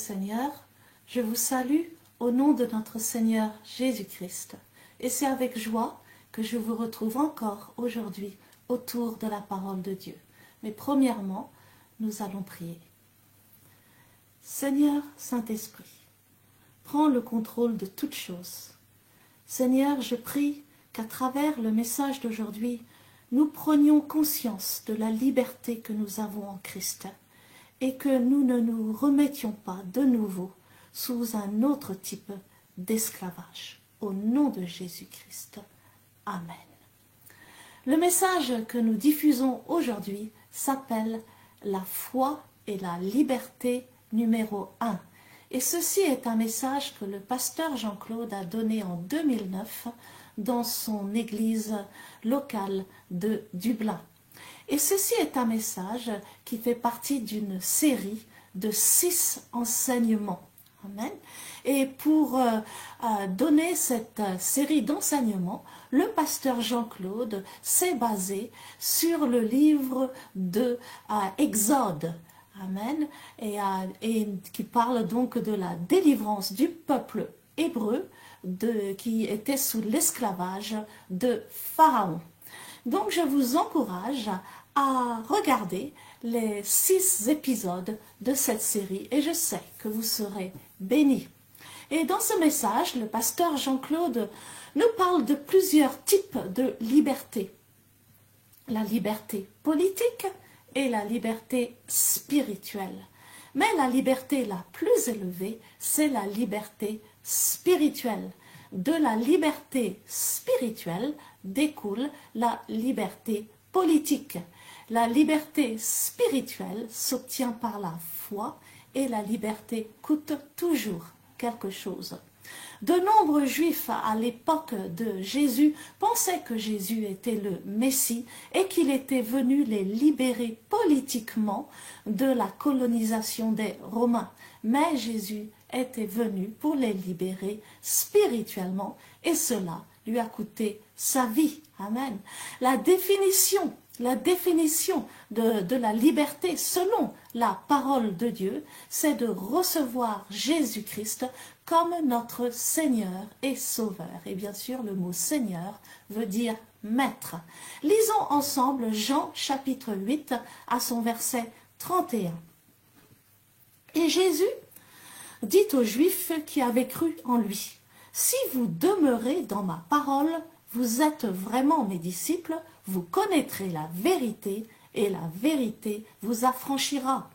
Seigneur, je vous salue au nom de notre Seigneur Jésus-Christ. Et c'est avec joie que je vous retrouve encore aujourd'hui autour de la parole de Dieu. Mais premièrement, nous allons prier. Seigneur Saint-Esprit, prends le contrôle de toutes choses. Seigneur, je prie qu'à travers le message d'aujourd'hui, nous prenions conscience de la liberté que nous avons en Christ et que nous ne nous remettions pas de nouveau sous un autre type d'esclavage. Au nom de Jésus-Christ. Amen. Le message que nous diffusons aujourd'hui s'appelle « La foi et la liberté numéro 1 ». Et ceci est un message que le pasteur Jean-Claude a donné en 2009 dans son église locale de Dublin. Et ceci est un message qui fait partie d'une série de 6 enseignements. Amen. Et pour donner cette série d'enseignements, le pasteur Jean-Claude s'est basé sur le livre de Exode. Amen. Et qui parle donc de la délivrance du peuple hébreu qui était sous l'esclavage de Pharaon. Donc je vous encourage à regarder les 6 épisodes de cette série et je sais que vous serez bénis. Et dans ce message, le pasteur Jean-Claude nous parle de plusieurs types de liberté. La liberté politique et la liberté spirituelle. Mais la liberté la plus élevée, c'est la liberté spirituelle. De la liberté spirituelle découle la liberté politique. La liberté spirituelle s'obtient par la foi et la liberté coûte toujours quelque chose. De nombreux Juifs à l'époque de Jésus pensaient que Jésus était le Messie et qu'il était venu les libérer politiquement de la colonisation des Romains. Mais Jésus était venu pour les libérer spirituellement et cela lui a coûté sa vie. Amen. La définition de la liberté selon la parole de Dieu, c'est de recevoir Jésus-Christ comme notre Seigneur et Sauveur. Et bien sûr, le mot Seigneur veut dire maître. Lisons ensemble Jean chapitre 8 à son verset 31. Et Jésus dit aux Juifs qui avaient cru en lui, « Si vous demeurez dans ma parole, vous êtes vraiment mes disciples, vous connaîtrez la vérité, et la vérité vous affranchira. »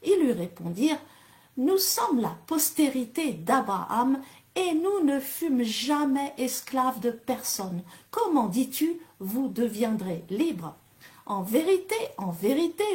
Ils lui répondirent, « Nous sommes la postérité d'Abraham, et nous ne fûmes jamais esclaves de personne. Comment dis-tu, vous deviendrez libres ?» « En vérité,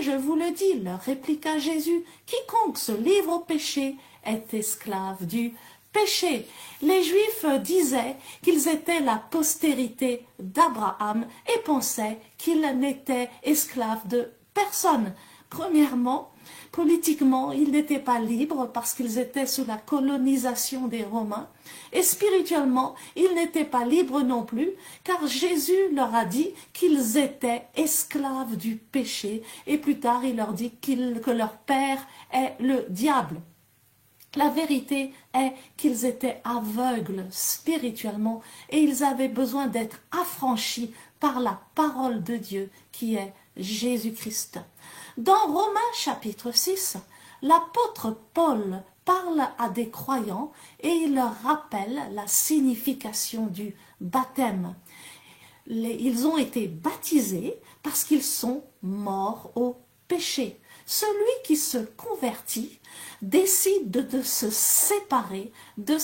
je vous le dis, leur répliqua Jésus, quiconque se livre au péché est esclave du péché. » Les Juifs disaient qu'ils étaient la postérité d'Abraham et pensaient qu'ils n'étaient esclaves de personne. Premièrement, politiquement, ils n'étaient pas libres parce qu'ils étaient sous la colonisation des Romains. Et spirituellement, ils n'étaient pas libres non plus, car Jésus leur a dit qu'ils étaient esclaves du péché. Et plus tard, il leur dit que leur père est le diable. La vérité est qu'ils étaient aveugles spirituellement et ils avaient besoin d'être affranchis par la parole de Dieu qui est Jésus-Christ. Dans Romains chapitre 6, l'apôtre Paul parle à des croyants et il leur rappelle la signification du baptême. Ils ont été baptisés parce qu'ils sont morts au péché. Celui qui se convertit décide de se séparer de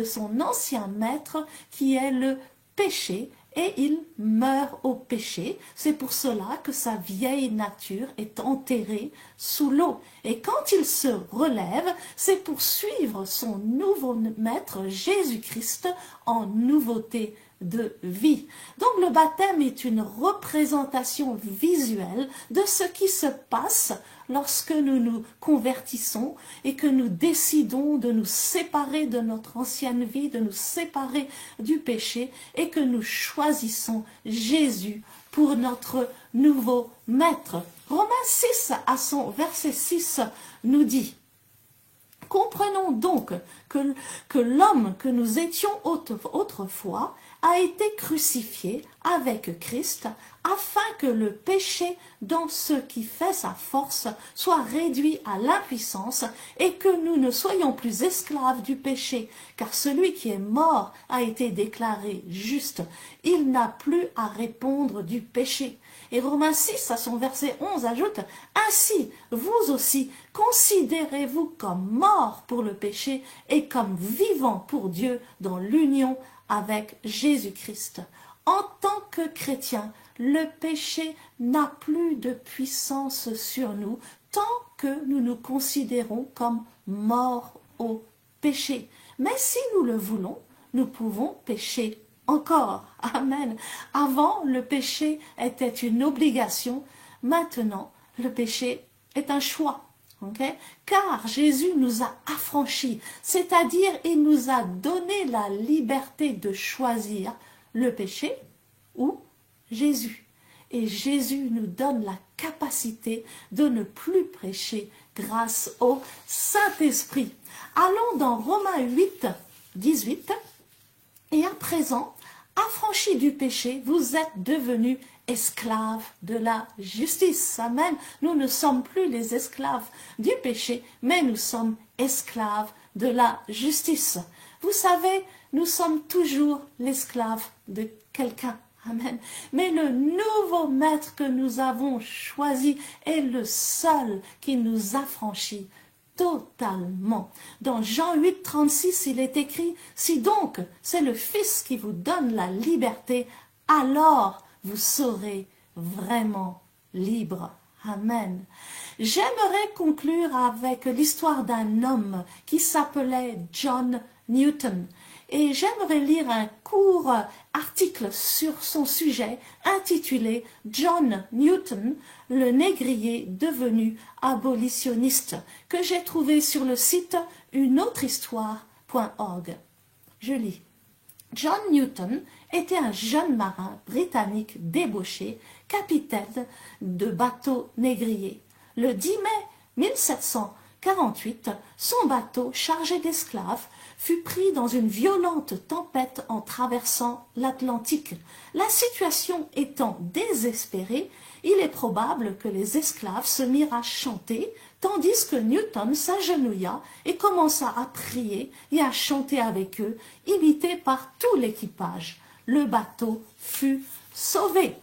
son ancien maître qui est le péché et il meurt au péché. C'est pour cela que sa vieille nature est enterrée sous l'eau. Et quand il se relève, c'est pour suivre son nouveau maître Jésus-Christ en nouveauté de vie. Donc le baptême est une représentation visuelle de ce qui se passe lorsque nous nous convertissons et que nous décidons de nous séparer de notre ancienne vie, de nous séparer du péché et que nous choisissons Jésus pour notre nouveau maître. Romains 6 à son verset 6 nous dit: Comprenons donc que l'homme que nous étions autrefois a été crucifié avec Christ afin que le péché dans ce qui fait sa force soit réduit à l'impuissance et que nous ne soyons plus esclaves du péché, car celui qui est mort a été déclaré juste. Il n'a plus à répondre du péché. Et Romains 6, à son verset 11, ajoute « Ainsi, vous aussi, considérez-vous comme morts pour le péché et comme vivants pour Dieu dans l'union avec Jésus-Christ. » En tant que chrétien, le péché n'a plus de puissance sur nous tant que nous nous considérons comme morts au péché. Mais si nous le voulons, nous pouvons pécher encore. Amen. Avant, le péché était une obligation. Maintenant, le péché est un choix. Okay? Car Jésus nous a affranchis, c'est-à-dire il nous a donné la liberté de choisir le péché ou Jésus. Et Jésus nous donne la capacité de ne plus pécher grâce au Saint-Esprit. Allons dans Romains 8, 18. Et à présent, affranchis du péché, vous êtes devenus esclaves de la justice. Amen. Nous ne sommes plus les esclaves du péché, mais nous sommes esclaves de la justice. Vous savez, nous sommes toujours l'esclave de quelqu'un. Amen. Mais le nouveau maître que nous avons choisi est le seul qui nous affranchit totalement. Dans Jean 8, 36, il est écrit « Si donc c'est le Fils qui vous donne la liberté, alors vous serez vraiment libre. » Amen. J'aimerais conclure avec l'histoire d'un homme qui s'appelait John Newton. Et j'aimerais lire un court article sur son sujet intitulé « John Newton, le négrier devenu abolitionniste » que j'ai trouvé sur le site uneautre-histoire.org. Je lis. John Newton était un jeune marin britannique débauché, capitaine de bateau négrier. Le 10 mai 1748, son bateau chargé d'esclaves fut pris dans une violente tempête en traversant l'Atlantique. La situation étant désespérée, il est probable que les esclaves se mirent à chanter, tandis que Newton s'agenouilla et commença à prier et à chanter avec eux, imité par tout l'équipage. Le bateau fut sauvé.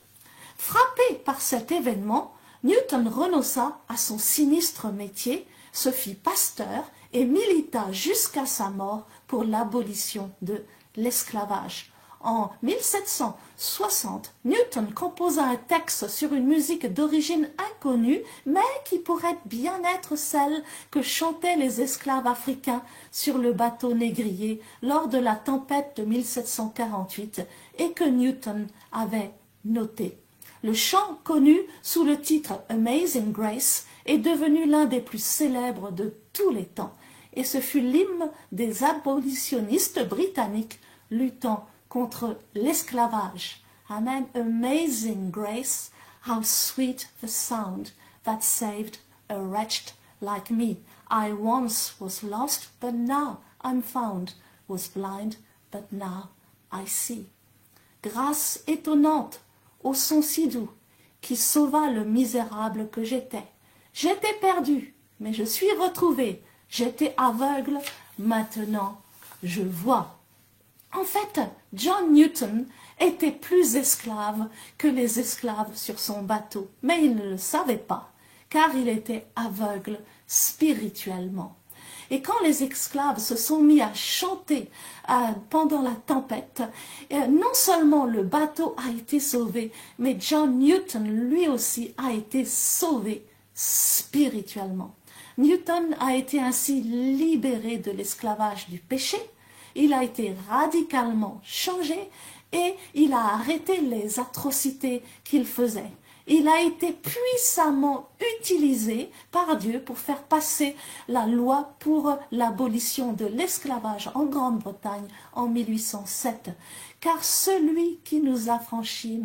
Frappé par cet événement, Newton renonça à son sinistre métier, se fit pasteur et milita jusqu'à sa mort pour l'abolition de l'esclavage. En 1760, Newton composa un texte sur une musique d'origine inconnue, mais qui pourrait bien être celle que chantaient les esclaves africains sur le bateau négrier lors de la tempête de 1748 et que Newton avait noté. Le chant, connu sous le titre Amazing Grace, est devenu l'un des plus célèbres de tous les temps. Et ce fut l'hymne des abolitionnistes britanniques luttant contre l'esclavage. Amen. Amazing grace, how sweet the sound that saved a wretch like me. I once was lost, but now I'm found, was blind, but now I see. Grâce étonnante au son si doux qui sauva le misérable que j'étais. J'étais perdu, mais je suis retrouvé. J'étais aveugle, maintenant je vois. En fait, John Newton était plus esclave que les esclaves sur son bateau, mais il ne le savait pas, car il était aveugle spirituellement. Et quand les esclaves se sont mis à chanter pendant la tempête, non seulement le bateau a été sauvé, mais John Newton lui aussi a été sauvé spirituellement. Newton a été ainsi libéré de l'esclavage du péché, il a été radicalement changé et il a arrêté les atrocités qu'il faisait. Il a été puissamment utilisé par Dieu pour faire passer la loi pour l'abolition de l'esclavage en Grande-Bretagne en 1807. Car celui qui nous affranchit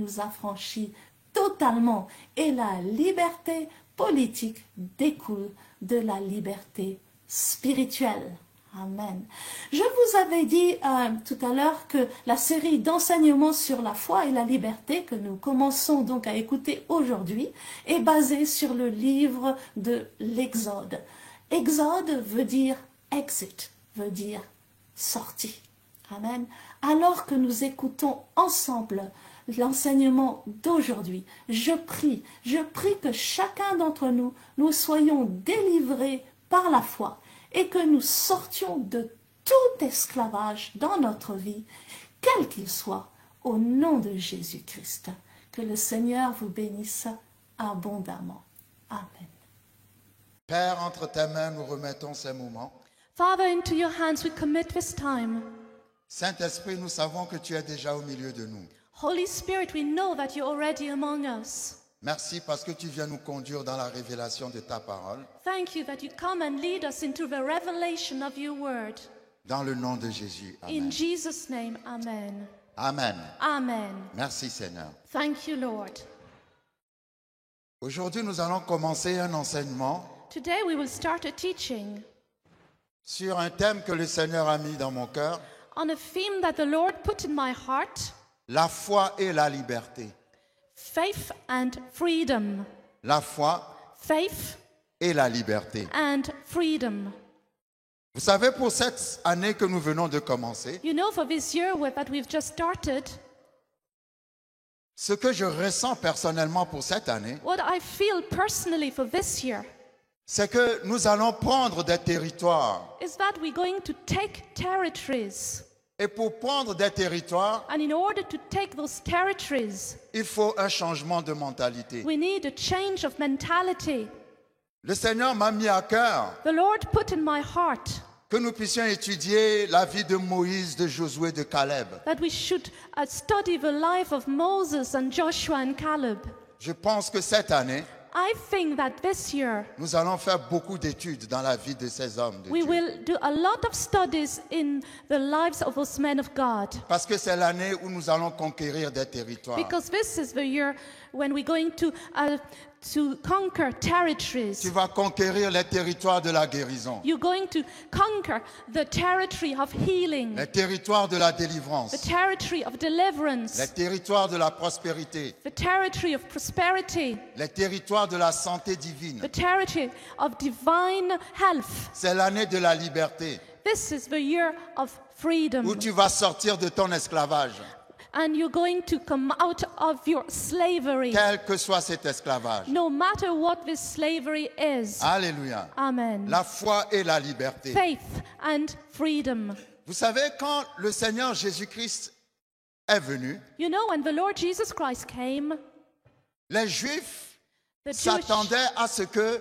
totalement et la liberté politique découle de la liberté spirituelle. Amen. Je vous avais dit tout à l'heure que la série d'enseignements sur la foi et la liberté que nous commençons donc à écouter aujourd'hui est basée sur le livre de l'Exode. Exode veut dire exit, veut dire sortie. Amen. Alors que nous écoutons ensemble l'enseignement d'aujourd'hui, je prie que chacun d'entre nous, nous soyons délivrés par la foi et que nous sortions de tout esclavage dans notre vie, quel qu'il soit, au nom de Jésus-Christ. Que le Seigneur vous bénisse abondamment. Amen. Père, entre tes mains, nous remettons ces moments. Father, into your hands we commit this time. Saint-Esprit, nous savons que tu es déjà au milieu de nous. Holy Spirit, we know that you're already among us. Merci parce que tu viens nous conduire dans la révélation de ta parole. Thank you that you come and lead us into the revelation of your word. Dans le nom de Jésus. In Amen. Jesus' name, amen. Amen. Amen. Merci Seigneur. Thank you, Lord. Aujourd'hui, nous allons commencer un enseignement Today we will start a teaching sur un thème que le Seigneur a mis dans mon cœur, on a theme that the Lord put in my heart, la foi et la liberté. faith and freedom. La foi Faith et la liberté. and freedom. Vous savez, pour cette année que nous venons de commencer, You know, for this year that we've just started, ce que je ressens personnellement pour cette année, what I feel personally for this year c'est que nous allons prendre des territoires. is that we're going to take territories. Et pour prendre des territoires, And in order to take those territories, il faut un changement de mentalité. we need a change of mentality. Le Seigneur m'a mis à cœur The Lord put in my heart que nous puissions étudier la vie de Moïse, de Josué, de Caleb. that we should study the life of Moses and Joshua and Caleb. Je pense que cette année, I think that this year nous allons faire beaucoup d'études dans la vie de ces hommes de we Dieu. will do a lot of studies in the lives of those men of God. Parce que c'est l'année où nous allons conquérir des territoires. Because this is the year when we're going to conquer territories. Tu vas conquérir les territoires de la guérison, You're going to conquer the territory of healing, les territoires de la the délivrance, territory of les deliverance, territoires de la prospérité, the territory of prosperity, les territoires de la santé divine. the territory of divine health. C'est l'année de la liberté, This is the year of où freedom. tu vas sortir de ton esclavage, And you're going to come out of your slavery, quel que soit cet esclavage. no matter what this slavery is. Alléluia. Amen. La foi et la liberté. Faith and freedom. Vous savez, quand le Seigneur Jésus-Christ est venu, You know, when the Lord Jesus Christ came, les Juifs the Jewish, s'attendaient à ce que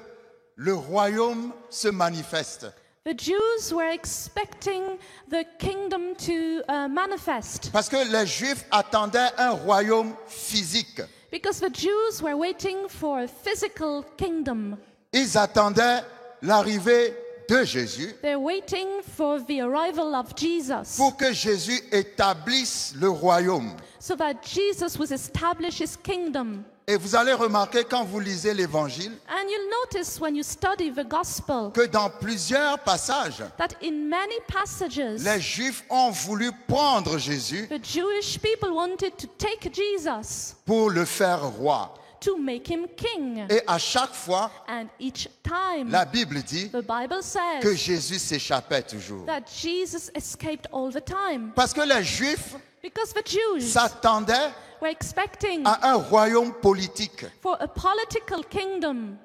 le royaume se manifeste. the Jews were expecting the kingdom to manifest. Parce que les Juifs attendaient un royaume physique. Because the Jews were waiting for a physical kingdom. Ils attendaient l'arrivée de Jésus They're waiting for the arrival of Jesus, pour que Jésus établisse le royaume. so that Jesus would establish his kingdom. Et vous allez remarquer quand vous lisez l'Évangile And you'll notice when you study the gospel que dans plusieurs passages, that in many passages, les Juifs ont voulu prendre Jésus the Jewish people wanted to take Jesus pour le faire roi. to make him king. Et à chaque fois, And each time, la Bible dit the Bible que says Jésus s'échappait toujours. that Jesus escaped all the time. Parce que les Juifs Because the Jews s'attendaient were expecting à un royaume politique. for a political kingdom.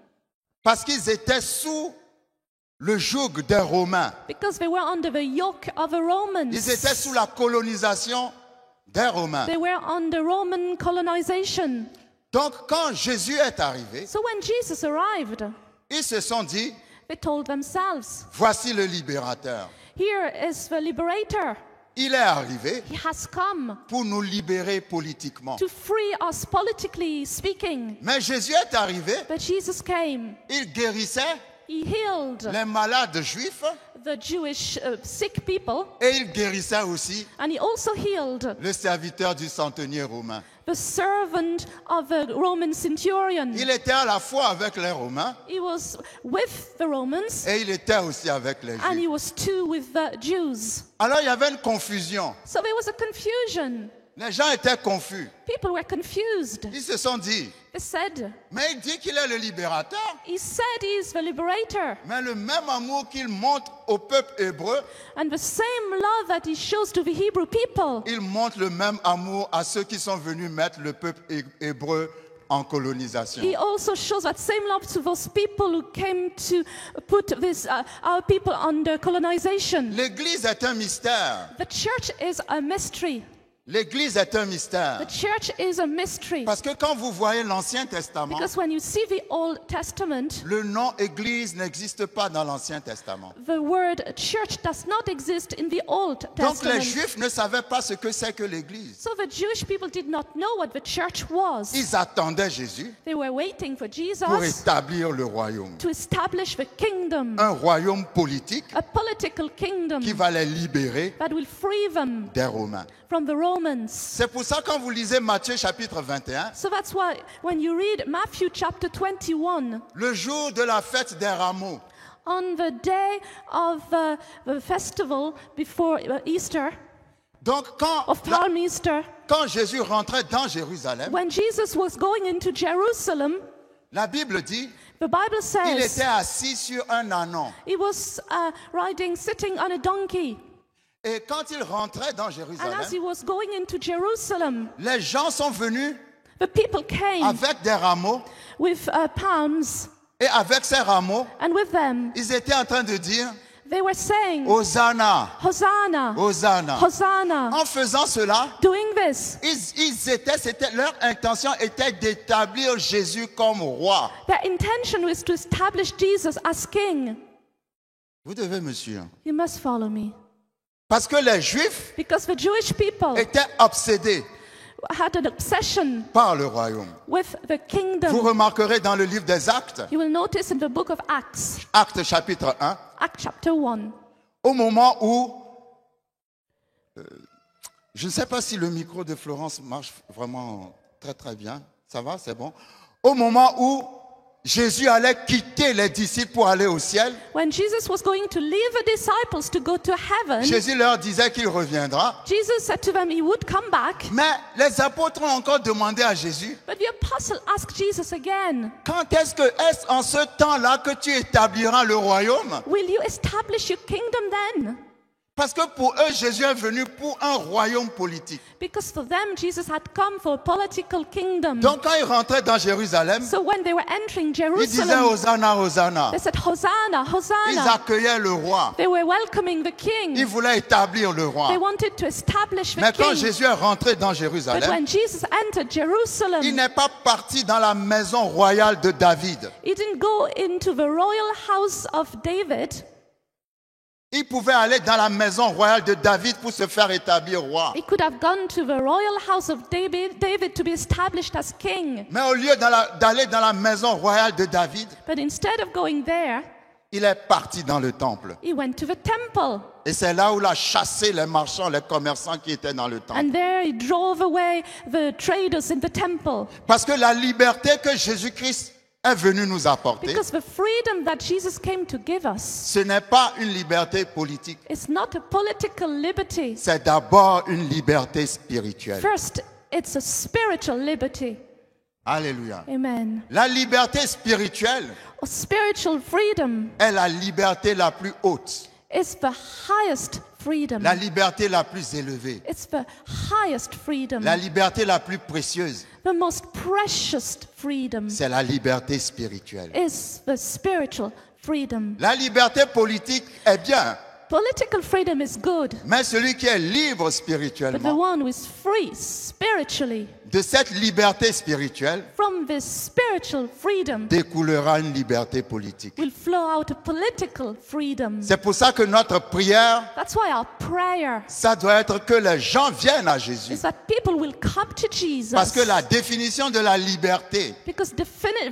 Parce qu'ils étaient sous le joug des Romains. Because they were under the yoke of the Romans. Ils étaient sous la colonisation des Romains. They were under Roman colonization. Donc quand Jésus est arrivé, So when Jesus arrived, ils se sont dit, they told themselves, voici le libérateur. here is the liberator. Il est arrivé He has come pour nous libérer politiquement. to free us politically speaking. Mais Jésus est arrivé, But Jesus came. il guérissait He healed les malades juifs the Jewish sick people, et il guérissait aussi and he also healed le serviteur du centenier romain. the servant of a Roman centurion. Il était à la fois avec les Romains He was with the Romans et il était aussi avec les and Juifs. he was too with the Jews. Alors il y avait une confusion. So there was a confusion. Les gens étaient confus. People were confused. Ils se sont dit, They said, mais il dit qu'il est le libérateur. he said he's the liberator. Mais le même amour qu'il montre au peuple hébreu, And the same love that he shows to the Hebrew people, il montre le même amour à ceux qui sont venus mettre le peuple hébreu en colonisation. he also shows that same love to those people who came to put this our people under colonization. L'Église est un mystère. The church is a mystery. L'Église est un mystère. The church is a mystery. Parce que quand vous voyez l'Ancien Testament, Because when you see the Old Testament, le nom Église n'existe pas dans l'Ancien Testament. the word church does not exist in the Old Donc les Testament. Juifs ne savaient pas ce que c'est que l'Église. So the Jewish people did not know what the church was. Ils attendaient Jésus They were waiting for pour Jesus établir le royaume. to establish the kingdom, Un royaume politique a political kingdom qui va les libérer that will free them des Romains. from the Romans. C'est pour ça quand vous lisez Matthieu chapitre 21, So that's why when you read Matthew chapter 21, le jour de la fête des rameaux, on the day of the festival before Easter, donc of Palm Easter, quand Jésus rentrait dans Jérusalem, when Jesus was going into Jerusalem, la Bible dit, the Bible il says était assis sur un ânon. he was sitting on a donkey. Et quand il rentrait dans And Jérusalem, as he was going into Jerusalem, les gens sont venus the people came avec des rameaux with palms, et avec ces rameaux, and with them ils étaient en train de dire they were saying, Hosanna, Hosanna, Hosanna. Hosanna. En faisant cela, Doing this, leur intention était d'établir Jésus comme roi. their intention was to establish Jesus as king. Vous devez me suivre. You must follow me. Parce que les Juifs Because the Jewish people étaient obsédés had an obsession par le royaume. with the Vous kingdom. remarquerez dans le livre des Actes, You will notice in the book of Acts, Actes chapitre 1, Acts chapter 1, au moment où, je ne sais pas si le micro de Florence marche vraiment très très bien, ça va, c'est bon. Au moment où Jésus allait quitter les disciples pour aller au ciel, when Jesus was going to leave the disciples to go to heaven, Jésus leur disait qu'il reviendra. Jesus said to them he would come back. Mais les apôtres ont encore demandé à Jésus, But the apostle asked Jesus again, est-ce en ce temps-là que tu établiras le royaume? will you establish your kingdom then? Parce que pour eux, Jésus est venu pour un royaume politique. Because for them, Jesus had come for a political kingdom. Donc quand ils rentraient dans Jérusalem, So when they were entering ils disaient Jerusalem, Hosanna, Hosanna. they said, Hosanna, Ils Hosanna. accueillaient le roi. They were welcoming the Ils king. voulaient établir le roi. They wanted to establish the Mais quand king. Jésus est rentré dans But Jérusalem, when Jesus entered il Jerusalem, n'est pas parti dans la maison royale de David. he didn't go into the royal house of David. Il pouvait aller dans la maison royale de David pour se faire établir roi. He could have gone to the royal house of David to be established as king. Mais au lieu d'aller dans la maison royale de David, But instead of going there, il est parti dans le temple. he went to the temple. Et c'est là où il a chassé les marchands, les commerçants qui étaient dans le temple. And there he drove away the traders in the temple. Parce que la liberté que Jésus-Christ est venu nous apporter, Because the freedom that Jesus came to give us ce n'est pas une liberté politique, is not a political liberty. c'est d'abord une liberté spirituelle. First, it's a spiritual liberty. Alléluia. Amen. La liberté spirituelle A spiritual freedom est la liberté la plus haute, is the highest freedom. la liberté la plus élevée, It's the highest freedom. la liberté la plus précieuse, The most precious freedom c'est la liberté spirituelle. is the spiritual freedom. La liberté politique est bien, Political freedom is good, mais celui qui est libre but the spirituellement, one who is free spiritually, de cette liberté spirituelle, from this spiritual freedom, découlera une liberté politique. will flow out a political freedom. C'est pour ça que notre prière, That's why our prayer ça doit être que les gens viennent à Jésus. is that people will come to Jesus. Parce que la définition de la liberté, Because the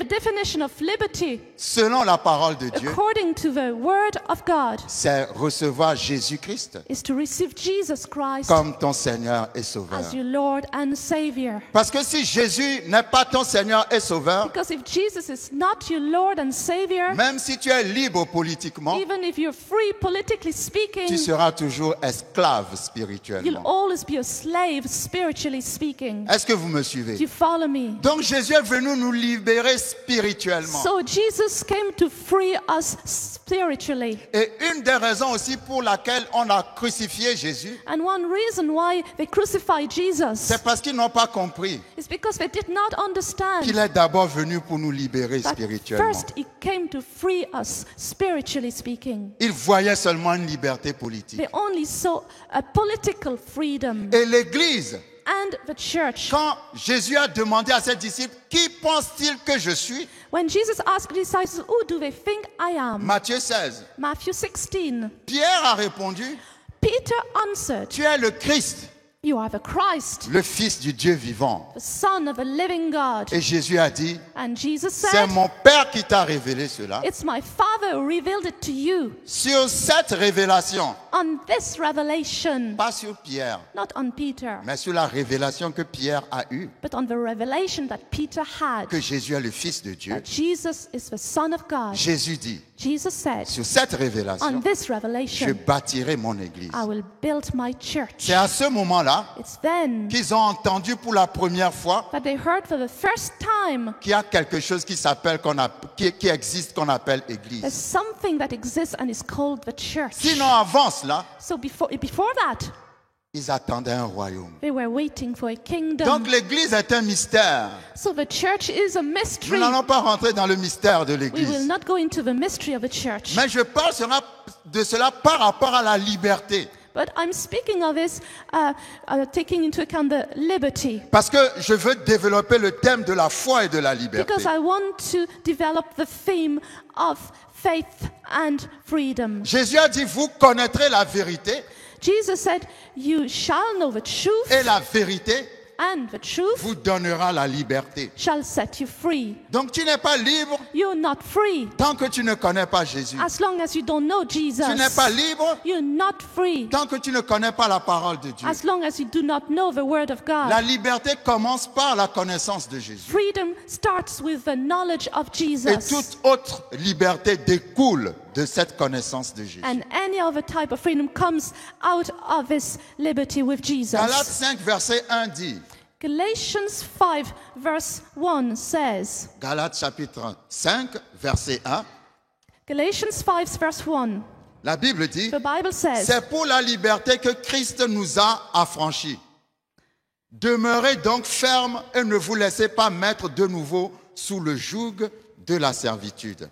definition of liberty, selon la parole de Dieu, according to the word of God, c'est recevoir Jésus-Christ is to receive Jesus Christ comme ton Seigneur et Sauveur. as your Lord and Savior. Parce que si Jésus n'est pas ton Seigneur et Sauveur, Because if Jesus is not your Lord and Savior, même si tu es libre politiquement, even if you're free politically tu speaking, seras toujours esclave you'll spirituellement. always be a slave spiritually speaking. Est-ce que vous me Do suivez? you follow me? Donc Jésus est venu nous libérer spirituellement. So Jesus came to free us spiritually. Et une des raisons aussi pour laquelle on a crucifié Jésus, And one reason why they crucified Jesus c'est parce qu'ils n'ont pas compris is because they did not understand qu'il est d'abord venu pour nous libérer that spirituellement. first he came to free us spiritually speaking. Ils voyaient seulement une liberté politique. They only saw a political freedom. Et l'Église, And the church, quand Jésus a demandé à ses disciples, qui pense-t-il que je suis? when Jesus asked the disciples, who do they think I am? Matthieu 16. Matthew 16. Pierre a répondu, Peter answered, tu es le Christ, you are the Christ, le Fils du Dieu vivant. the Son of a living God. Et Jésus a dit, And Jesus c'est said, mon Père qui t'a révélé cela. it's my Father who revealed it to you. Sur cette révélation, On this revelation, pas sur Pierre, not on Peter, mais sur la révélation que Pierre a eue, but on the revelation that Peter had, que Jésus est le Fils de Dieu. that Jesus is the Son of God. Jésus dit, Jesus said, sur cette on révélation, this je revelation, bâtirai mon Église. I will build my church. C'est à ce moment-là It's then qu'ils ont entendu pour la première fois that they heard for the first time qu'il y a quelque chose qui s'appelle, qui existe, qu'on appelle Église. there's something that exists and is called the church. Sinon, avant cela, So before that, ils attendaient un royaume. they were waiting for a kingdom. Donc l'Église est un mystère. So the church is a Nous mystery. n'allons pas rentrer dans le mystère de We will l'Église. not go into the mystery of the church. Mais je parle de cela par rapport à la liberté. But I'm speaking of this, taking into account the liberty. Parce que je veux développer le thème de la foi et de la liberté. Because I want to develop the theme of faith and freedom. Jésus a dit, vous connaîtrez la vérité Jesus said, you shall know the truth, et la vérité and the truth vous donnera la liberté. shall set you free. Donc tu n'es pas libre You're not free tant que tu ne connais pas Jésus. as long as you don't know Jesus. Tu n'es pas libre You're not free tant que tu ne connais pas la parole de Dieu. as long as you do not know the word of God. La liberté commence par la connaissance de Jésus. Freedom starts with the knowledge of Et Jesus. toute autre liberté découle de cette connaissance de Jésus. And any other type of freedom comes out of this liberty with Jesus. Galates 5, verset 1 dit, Galatians 5 verse 1 says, Galates chapitre 5, verset 1, Galatians 5 verse 1, la Bible dit, the Bible says, c'est pour la liberté que Christ nous a affranchis. Demeurez donc fermes et ne vous laissez pas mettre de nouveau sous le joug de la servitude.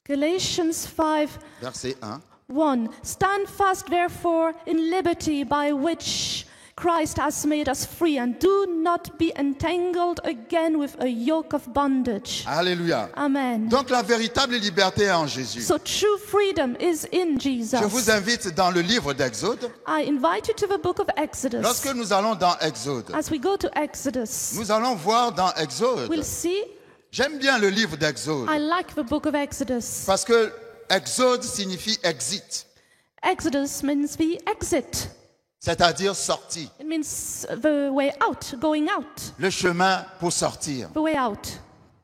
Galatians 5 Verset 1. 1, stand fast therefore in liberty by which Christ has made us free, and do not be entangled again with a yoke of bondage. Alléluia. Amen. Donc la véritable liberté est en Jésus. So true freedom is in Je vous Jesus. invite dans le livre d'Exode. I invite you to the book of Exodus. Lorsque nous allons dans Exode, As we go to Exodus, nous allons voir dans Exode. we'll see. J'aime bien le livre d'Exode I like the book of Exodus. parce que Exode signifie exit, Exodus means the exit. c'est-à-dire sortie, It means the way out, going out, le chemin pour sortir. the way out.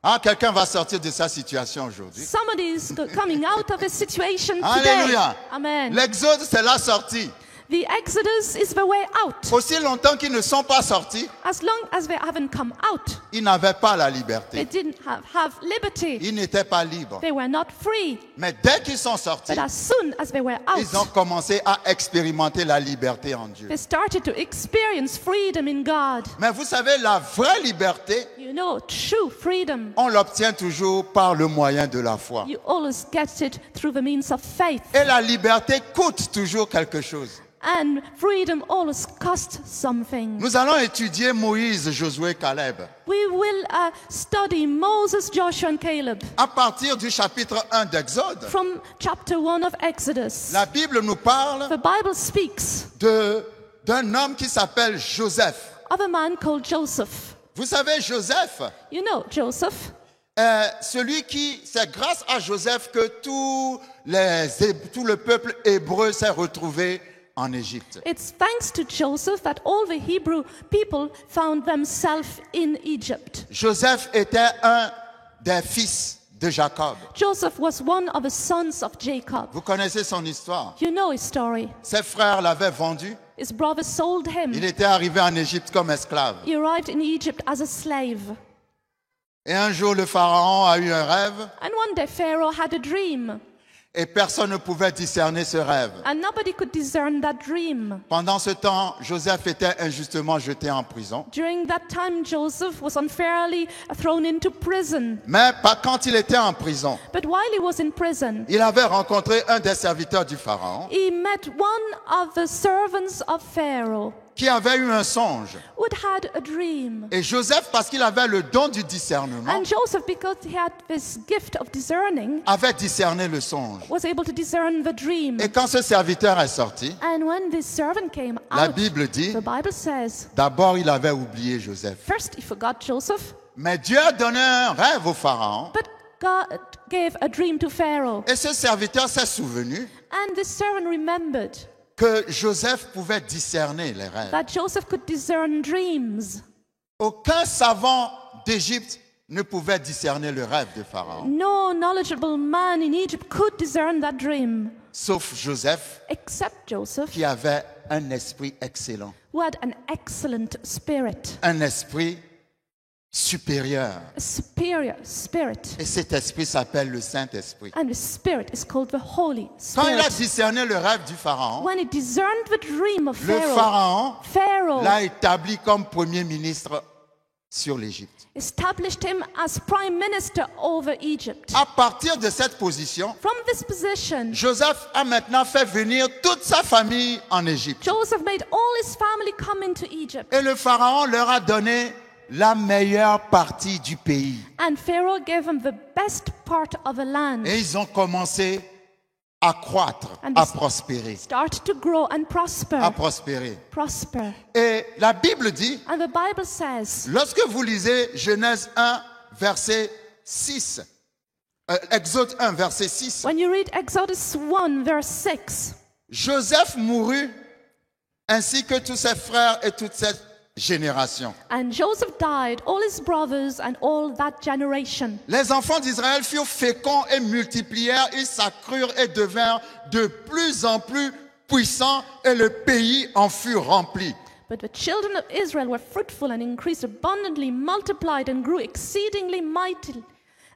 Ah, quelqu'un va sortir de sa situation aujourd'hui. Somebody is coming out of a situation today. Alléluia. Amen. L'Exode, c'est la sortie. The Exodus is the way out. Aussi longtemps qu'ils ne sont pas sortis, As long as they haven't come out, ils n'avaient pas la they liberté. didn't have liberty. Ils n'étaient pas libres. They were not free. Mais dès qu'ils sont sortis, But as soon as they were ils ont out, commencé à expérimenter la liberté en Dieu. they started to experience freedom in God. Mais vous savez, la vraie liberté, You know, true freedom, on l'obtient toujours par le moyen de la foi. you always get it through the means of faith. Et la liberté coûte toujours quelque chose. And freedom always costs something. Nous allons étudier Moïse, Josué, Caleb. We will study Moses, Joshua, and Caleb À partir du chapitre 1 d'Exode, from chapter 1 of Exodus. la Bible nous parle The Bible speaks d'un homme qui s'appelle Joseph. of a man called Joseph. Vous savez, Joseph, You know Joseph. c'est grâce à Joseph que tout le peuple hébreu s'est retrouvé en Égypte. It's thanks to Joseph that all the Hebrew people found themselves in Egypt. Joseph était un des fils de Jacob. Joseph was one of the sons of Jacob. Vous connaissez son histoire. You know his story. Ses frères l'avaient vendu. His brothers sold him. Il était arrivé en Égypte comme esclave. He arrived in Egypt as a slave. Et un jour, le pharaon a eu un rêve And one day Pharaoh had a dream, et personne ne pouvait discerner ce rêve. and nobody could discern that dream. Pendant ce temps, Joseph était injustement jeté en prison. During that time, Joseph was unfairly thrown into prison. Mais quand il était en prison, But while he was in prison, il avait rencontré un des serviteurs du pharaon he met one of the servants of Pharaoh qui avait eu un songe. who had a dream. Et Joseph, parce qu'il avait le don du discernement, And Joseph, because he had this gift of discerning, avait discerné le songe. was able to discern the dream. Et quand ce serviteur est sorti, And when this servant came la out, Bible dit, the Bible says, d'abord il avait oublié Joseph. first he forgot Joseph, Mais Dieu a donné un rêve au pharaon. but God gave a dream to Pharaoh. Et ce serviteur s'est souvenu And this servant remembered que Joseph pouvait discerner les rêves. that Joseph could discern dreams. Aucun savant d'Égypte ne pouvait discerner le rêve de Pharaon, No knowledgeable man in Egypt could discern that dream sauf Joseph except Joseph, qui avait un esprit excellent, who had an excellent spirit, un esprit supérieur. a superior spirit. Et cet esprit s'appelle le Saint-Esprit. And the spirit is called the Holy Quand il a Spirit. discerné le rêve du Pharaon, When he discerned the dream of le Pharaon Pharaoh l'a établi comme premier ministre sur l'Égypte. established him as prime minister over Egypt. À partir de cette position, From this position, Joseph a maintenant fait venir toute sa famille en Égypte. Joseph made all his family come into Egypt. Et le Pharaon leur a donné la meilleure partie du pays. And Pharaoh gave them the best part of the land. Et ils ont commencé à croître, And à this- prospérer, Start to grow and prosper. à prospérer. Prosper. Et la Bible dit, And the Bible says, lorsque vous lisez Genèse 1, verset 6, Exode 1, verset 6, when you read Exodus 1, verse 6, Joseph mourut ainsi que tous ses frères et toute cette génération. and Joseph died, all his brothers and all that generation. Les enfants d'Israël furent féconds et multiplièrent, ils s'accrurent et devinrent de plus en plus puissants et le pays en fut rempli. But the children of Israel were fruitful and increased abundantly, multiplied and grew exceedingly mightily,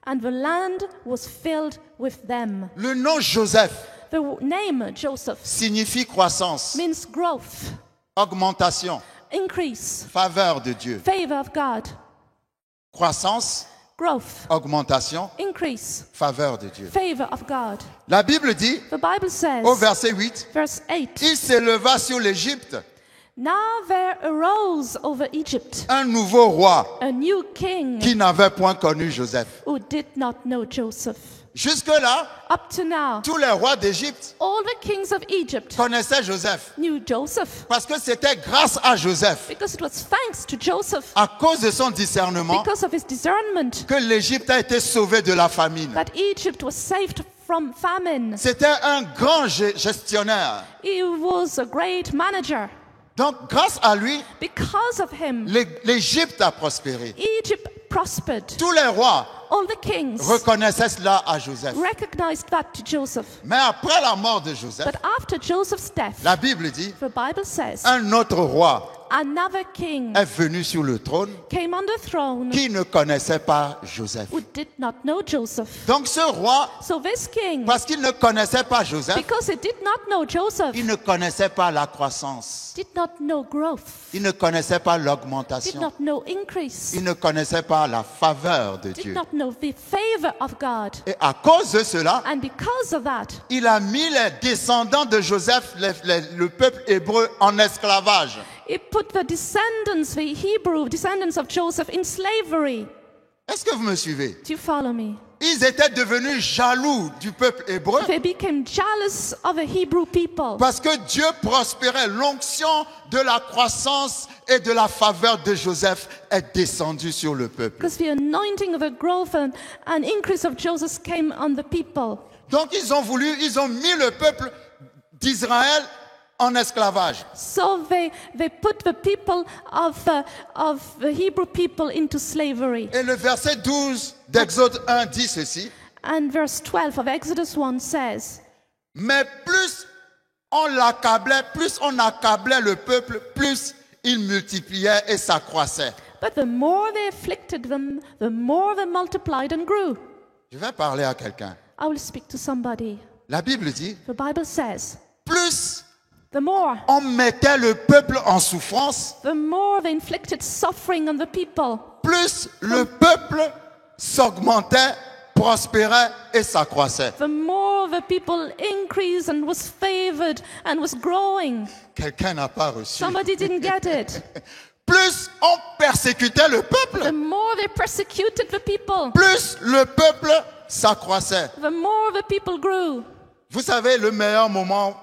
and the land was filled with them. Le nom Joseph The name Joseph signifie croissance, means growth, augmentation, increase, faveur de Dieu. favor of God, Croissance, growth, augmentation, increase, faveur de Dieu. favor of God. La Bible dit, The Bible says, au verset 8, verse 8, il s'éleva sur l'Égypte now there arose over Egypt un nouveau roi a new king qui n'avait point connu Joseph. who did not know Joseph. Jusque-là, Up to now, tous les rois d'Égypte all the kings of Egypt connaissaient Joseph knew Joseph parce que c'était grâce à Joseph, because it was thanks to Joseph, à cause de son discernement, because of his discernment, que l'Égypte a été sauvée de la famine. that Egypt was saved from famine. C'était un grand gestionnaire. He was a great manager. Donc, grâce à lui, Because of him, l'Égypte a prospéré. Egypt prospered. Tous les rois All the kings reconnaissaient cela à Joseph. recognized that to Joseph. Mais après la mort de Joseph, But after Joseph's death, la Bible dit, the Bible says, un autre roi another king est venu sur le trône came on the throne qui ne connaissait pas Joseph. who did not know Joseph. Donc ce roi, So this king, parce qu'il ne connaissait pas Joseph, because he did not know Joseph, il ne connaissait pas la croissance, did not know growth, il ne connaissait pas did l'augmentation, not know increase, il ne connaissait pas la faveur de did Dieu. not know the favor of God. Et à cause de cela, And because of that, il a mis les descendants de Joseph, le peuple hébreu, en esclavage. he put the descendants, the Hebrew descendants of Joseph, in slavery. Est-ce que vous me suivez? Do you follow me? Ils étaient devenus jaloux du peuple hébreu They became jealous of the Hebrew people parce que Dieu prospérait. L'onction de la croissance et de la faveur de Joseph est descendue sur le peuple. because the anointing of the growth and increase of Joseph came on the people. Donc ils ont mis le peuple d'Israël en esclavage. So they put the people of the Hebrew people into slavery. Et le verset 12 d'Exode 1 dit ceci. And verse 12 of Exodus 1 says, Mais plus on accablait le peuple, plus il multipliait et s'accroissait. but the more they afflicted them, the more they multiplied and grew. Je vais parler à quelqu'un. I will speak to somebody. La Bible dit, The Bible says, plus the more on mettait le peuple en souffrance, they inflicted suffering on the people, plus le peuple s'augmentait, prospérait et s'accroissait. the more the people increased and was favored and was growing. Quelqu'un n'a pas reçu. Somebody didn't get it. Plus on persécutait le peuple, The more they persecuted the people, plus le peuple s'accroissait. the more the people grew. Vous savez, le meilleur moment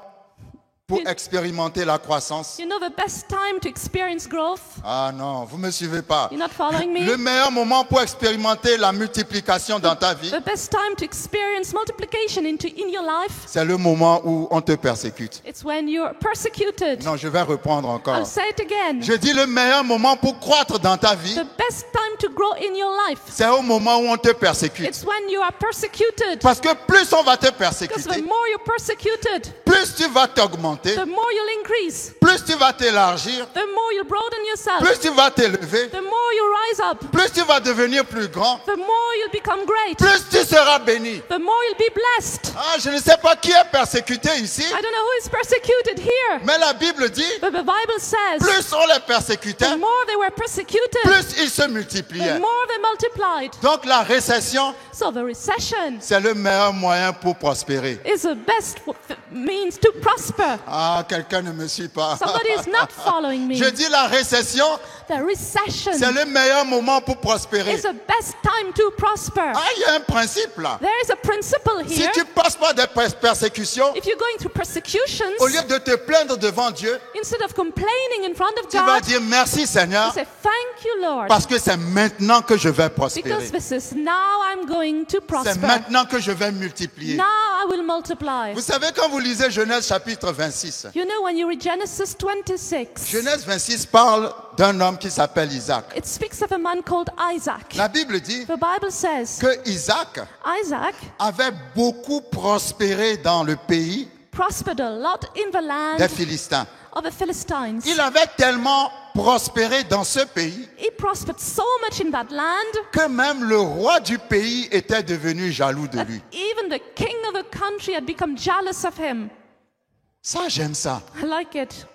pour expérimenter la croissance. You know the best time to experience growth? Ah non, vous ne me suivez pas. You're not following me? Le meilleur moment pour expérimenter la multiplication dans ta vie, The best time to experience multiplication in your life, c'est le moment où on te persécute. it's when you're persecuted. Non, je vais reprendre I'll encore. say it again. Je dis le meilleur moment pour croître dans ta vie, The best time to grow in your life, c'est au moment où on te persécute. it's when you are persecuted. Parce que plus on va te Because persécuter, the more you're persecuted, plus tu vas t'augmenter, the more you'll increase, plus tu vas t'élargir, the more you'll broaden yourself, plus tu vas t'élever, the more you rise up, plus tu vas devenir plus grand, the more you'll become great, plus tu seras béni. the more you'll be blessed. Ah, je ne sais pas qui est persécuté ici, I don't know who is persecuted here, mais la Bible dit, but the Bible says plus on les persécutait, the more they were persecuted, plus ils se the multipliaient. more they multiplied. Donc la récession, So the recession c'est le meilleur moyen pour prospérer. is the best means to prosper. Ah, quelqu'un ne me suit pas. Somebody is not following me. Je dis la récession, The recession c'est le meilleur moment pour prospérer. is the best time to prosper. Ah, il y a un principe là. There is a principle Si here. tu passes par des persécutions, If you're going through persecutions, au lieu de te plaindre devant Dieu, instead of complaining in front of tu vas God, dire merci you Seigneur, say, thank you, Lord, parce que c'est maintenant que je vais prospérer. because this is now I'm going to C'est prosper. maintenant que je vais multiplier. Now I will multiply. Vous savez, quand vous lisez Genèse chapitre 26, You know, when you read Genesis 26, Genèse 26 parle d'un homme qui s'appelle Isaac. it speaks of a man called Isaac. La Bible dit The Bible says que Isaac Isaac avait beaucoup prospéré dans le pays prospered a lot in the land des Philistins. of the Philistines. Il avait tellement prospéré dans ce pays He prospered so much in that land que même le roi du pays était devenu jaloux de that lui. even the king of the country had become jealous of him. Ça, j'aime ça. I like it.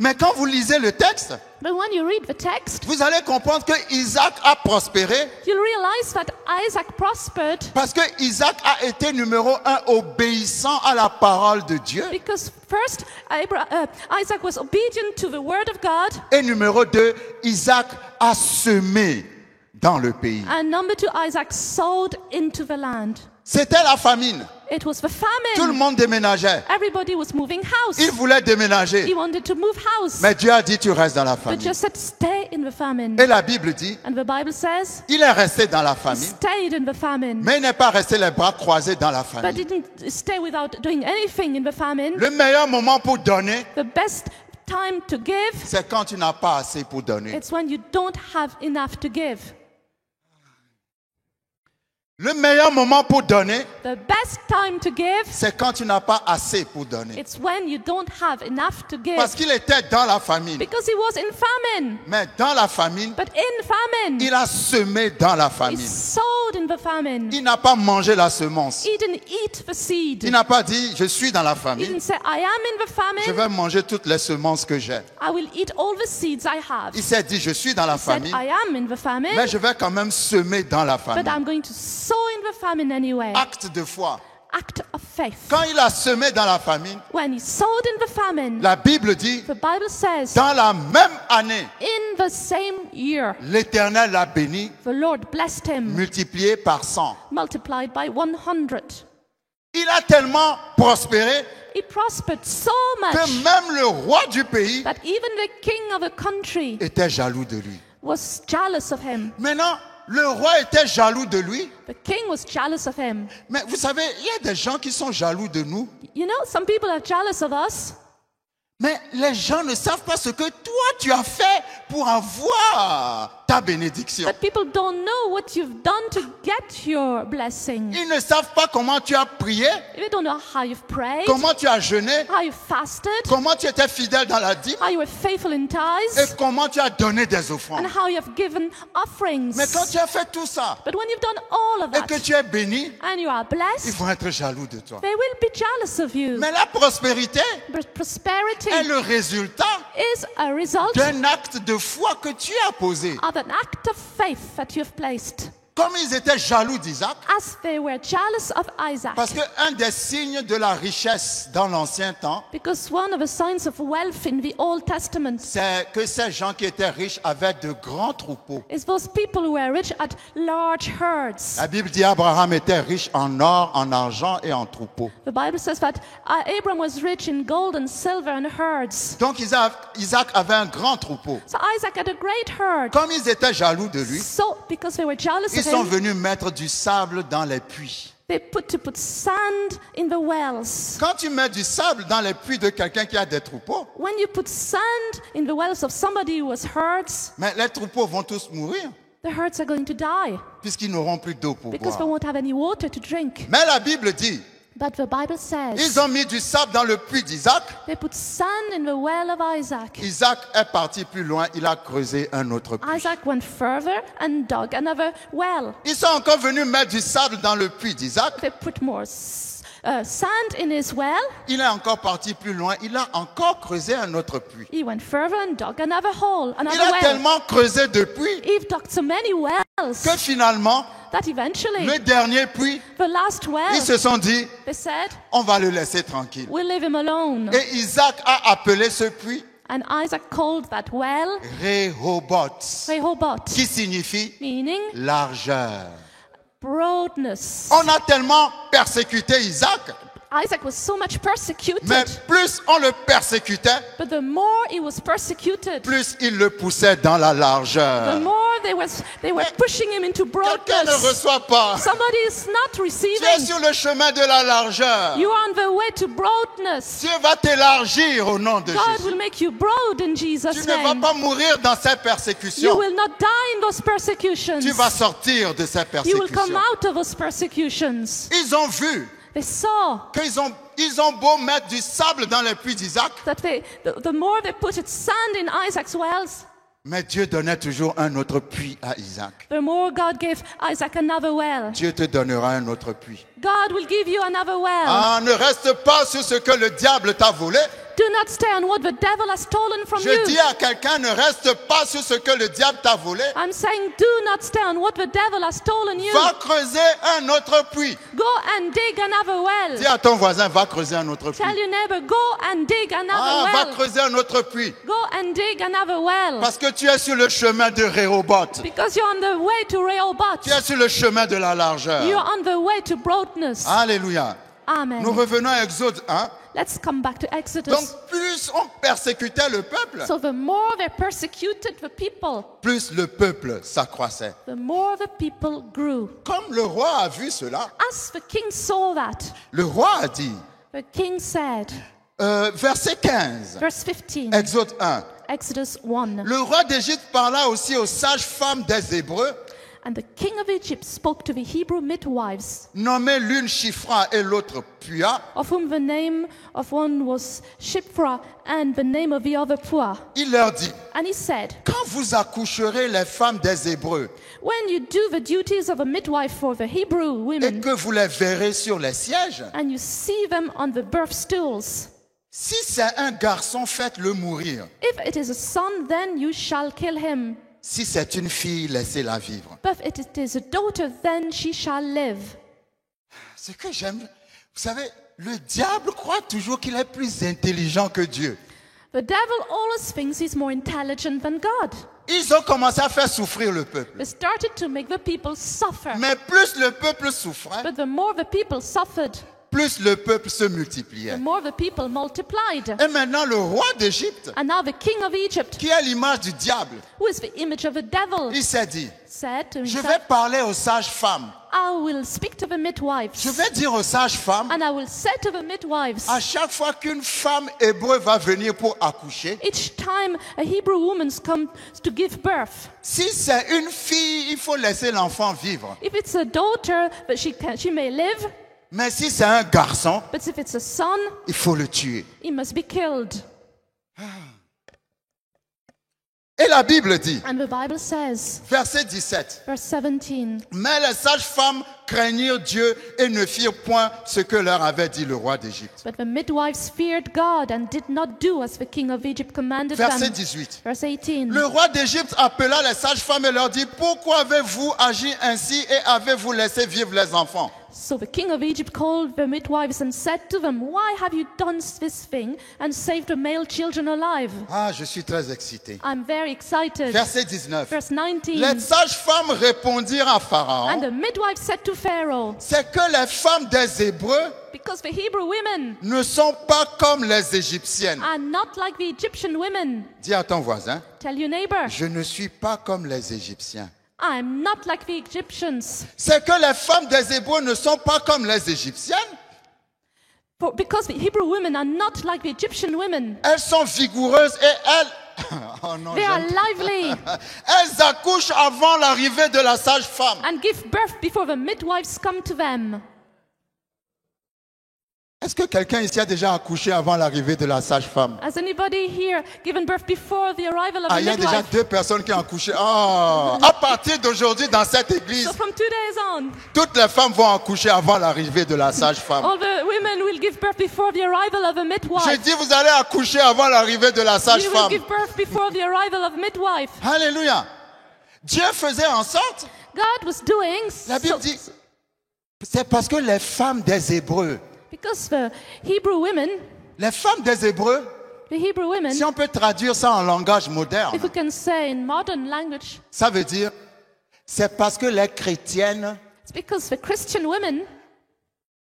Mais quand vous lisez le texte, But when you read the text, vous allez comprendre que Isaac a prospéré you'll realize that Isaac prospered parce que Isaac a été numéro 1 obéissant à la parole de Dieu because first Isaac was obedient to the word of God, et numéro 2, Isaac a semé dans le pays. and number 2, Isaac sowed into the land. C'était la famine. It was the Tout le famine. monde déménageait. Everybody was moving house. Il voulait He déménager. wanted to move house. Mais Dieu a dit, tu restes dans la But famine. just said, stay in the famine. Et la Bible dit, And the Bible says, il est resté dans la he famine, stayed in the famine. mais il n'est pas resté les bras croisés dans la But famine. didn't stay without doing anything in the famine. Le meilleur moment pour donner, The best time to give, c'est quand tu n'as pas assez pour donner. it's when you don't have enough to give. Le meilleur moment pour donner, The best time to give, c'est quand tu n'as pas assez pour donner. it's when you don't have enough to Parce give. qu'il était dans la famine. Because he was in famine. Mais dans la famine, But in famine, il a semé dans la he famine. sowed in the famine. Il n'a pas mangé la semence. He didn't eat the seed. Il n'a pas dit, je suis dans la He famine, didn't say, I am in the je famine. vais manger toutes les semences que j'ai. I will eat all the seeds I have. Il s'est dit, je suis dans la He said, famine, I am in the famine, mais je vais quand même semer dans la but famine. I'm going to sow in the famine anyway. Acte de foi. Act of faith. Quand il a semé dans la famine, When he sowed in the famine, la Bible dit, the Bible says, dans la même année, in the same year, l'Éternel l'a béni, the Lord blessed him, multiplié par 100. multiplied by 100. Il a tellement prospéré He prospered so que much même le roi du pays that even the king of the country était jaloux de lui. was jealous of him. Maintenant, le roi était jaloux de lui. The king was jealous of him. Mais vous savez, il y a des gens qui sont jaloux de nous You know, some people are jealous of us Mais les gens ne savent pas ce que toi tu as fait pour avoir ta bénédiction. But people don't know what you've done to get your blessing. Ils ne savent pas comment tu as prié, They don't know how you've prayed, comment tu as jeûné, how you fasted, comment tu étais fidèle dans la dîme how you were faithful in et tithes, comment tu as donné des and offrandes. how you have given offerings. Mais quand tu as fait tout ça But when you've done all of et que that, tu es béni, and you are ils blessed, vont être jaloux de toi. they will be jealous of you. Mais la prospérité But prosperity est le résultat is a result d'un acte de foi que tu as posé. of an act of faith that you have placed. Comme ils étaient jaloux d'Isaac, As they were jealous of Isaac. parce qu'un des signes de la richesse dans l'ancien temps, Because one of the signs of wealth in the Old Testament c'est que ces gens qui étaient riches avaient de grands troupeaux. is those people who were rich at large herds. La Bible dit Abraham était riche en or, en argent et en troupeaux. The Bible says that Abram was rich in gold and silver and herds. Donc Isaac avait un grand troupeau. So Isaac had a great herd. Comme ils étaient jaloux de lui, So, because they were jealous ils of sont him, venus mettre du sable dans les puits. they put sand in the wells. Quand tu mets du sable dans les puits de quelqu'un qui a des troupeaux, When you put sand in the wells of somebody who has herds, mais les troupeaux vont tous mourir the herds are going to die puisqu'ils n'auront plus d'eau pour because they boire. won't have any water to drink. Mais la Bible dit, But the Bible says ils ont mis du sable dans le puits d'Isaac. they put sand in the well of Isaac. Isaac est parti plus loin, il a creusé un autre puits. Isaac went further and dug another well. Ils sont encore venus mettre du sable dans le puits d'Isaac. They put more sand in his well. Il est encore parti plus loin, il a encore creusé un autre puits. He went further and dug another hole, Il another a well. tellement creusé de puits He dug so many wells que finalement, that eventually le dernier puits, the last well, ils se sont dit, they said, on va le laisser tranquille. we'll leave him alone. Et Isaac a appelé ce puits And Isaac called that well Rehoboth, Rehoboth, qui signifie meaning largeur. broadness. On a tellement persécuté Isaac, Isaac was so much persecuted, mais plus on le persécutait, but the more he was persecuted, plus il le poussait dans la the largeur. more they were pushing him into Quelqu'un ne broadness. reçoit pas. Somebody is not Tu es receiving. sur le chemin de la largeur. You are on the way to broadness. Dieu va t'élargir au nom de God Jésus. will make you broad in Tu Jesus' ne vas name. pas mourir dans ces You persécutions. will not die in those persecutions. Tu vas sortir de ces You will come persécutions. out of those persecutions. Ils ont vu They saw qu'ils ont beau mettre du sable dans les puits d'Isaac, that the more they put sand in Isaac's wells, mais Dieu donnait toujours un autre puits à Isaac. the more God gave Isaac another well. Dieu te donnera un autre puits. God will give you another well. Ah, ne reste pas sur ce que le diable t'a volé. Do not stay on what the devil has stolen from Je dis you. à quelqu'un, ne reste pas sur ce que le diable t'a volé. I'm saying do not stay on what the devil has stolen you. Va creuser un autre puits. Go and dig another Dis well. à ton voisin, va creuser un autre Tell puits. your neighbor, go and dig Ah, another va well. creuser un autre puits. Go and dig another well. Parce que tu es sur le chemin de Rehoboth. Because you're on the way to Rehoboth. Tu es sur le chemin de la largeur. You're on the way to broadness. Alléluia. Amen. Nous revenons à Exode 1. Let's come back to Exodus. Donc, plus on persécutait le peuple, So the more they persecuted the people, plus le peuple s'accroissait. the more the people grew. Comme le roi a vu cela, As the king saw that, le roi a dit, the king said, verset 15, verse 15, Exode 1. Exodus 1, Le roi d'Égypte parla aussi aux sages-femmes des Hébreux, and the king of Egypt spoke to the Hebrew midwives, nommées l'une Shifra et l'autre Pua. of whom the name of one was Shiphrah and the name of the other Puah. Il leur dit, And he said, quand vous accoucherez les femmes des Hébreux when you do the duties of a midwife for the Hebrew et women, que vous les verrez sur les sièges, and you see them on the birth stools, si c'est un garçon, faites-le mourir. if it is a son, then you shall kill him. Si c'est une fille, laissez-la vivre. But if it is a daughter, then she shall live. Ce que j'aime, vous savez, le diable croit toujours qu'il est plus intelligent que Dieu. The devil always thinks he's more intelligent than God. Ils ont commencé à faire souffrir le peuple. They started to make the people suffer. Mais plus le peuple souffrait, But the more the people suffered, plus le peuple se the multipliait. more the people multiplied. Et maintenant, le roi d'Égypte, And now the king of Egypt, qui est l'image du diable, who is the image of the devil, il s'est dit, said to je vais himself, parler aux sages-femmes. I will speak to the midwives. Je vais dire aux sages-femmes, And I will say to the midwives, à chaque fois qu'une femme hébreu va venir pour accoucher, each time a Hebrew woman comes to give birth, si c'est une fille, il faut laisser l'enfant vivre. if it's a daughter, but she may live, Mais si c'est un garçon, but if it's a son, il faut le tuer. he must be killed. Et la Bible dit, And the Bible says, verset 17, verse 17, mais les sages-femmes craignirent Dieu et ne firent point ce que leur avait dit le roi d'Égypte. but the midwives feared God and did not do as the king of Egypt commanded Verset them. 18. Verse 18. Le roi d'Égypte appela les sages-femmes et leur dit, pourquoi avez-vous agi ainsi et avez-vous laissé vivre les enfants? So the king of Egypt called the midwives and said to them, why have you done this thing and saved the male children alive? Ah, je suis très excité. I'm very excited. Verset 19. Verse 19. Les sages-femmes répondirent à Pharaon, And the midwives said to Pharaoh, c'est que les femmes des Hébreux because the Hebrew women ne sont pas comme les Égyptiennes. are not like the Egyptian women. Dis à ton voisin, Tell your neighbor, je ne suis pas comme les Égyptiens. I'm not like the Egyptians. C'est que les femmes des Hébreux ne sont pas comme les Égyptiennes. Because the Hebrew women are not like the Egyptian women. Elles sont vigoureuses et elles... Oh non, They are j'aime- lively elles accouchent avant l'arrivée de la sage-femme. and give birth before the midwives come to them. Est-ce que quelqu'un ici a déjà accouché avant l'arrivée de la sage-femme? Has anybody here given birth before the arrival of Ah, the il y a déjà midwife? 2 personnes qui ont accouché. Ah, à partir d'aujourd'hui, dans cette église, So from 2 days on, toutes les femmes vont accoucher avant l'arrivée de la sage-femme. all the women will give birth before the arrival of a J'ai midwife. dit, vous allez accoucher avant l'arrivée de la You will sage-femme. give birth before the arrival of midwife. Alléluia. Dieu faisait en sorte, God was doing la Bible dit, c'est parce que les femmes des Hébreux, because the Hebrew women, les femmes des Hébreux, the Hebrew women, si on peut traduire ça en langage moderne, if we can say in modern language, ça veut dire, c'est parce que les chrétiennes it's because the Christian women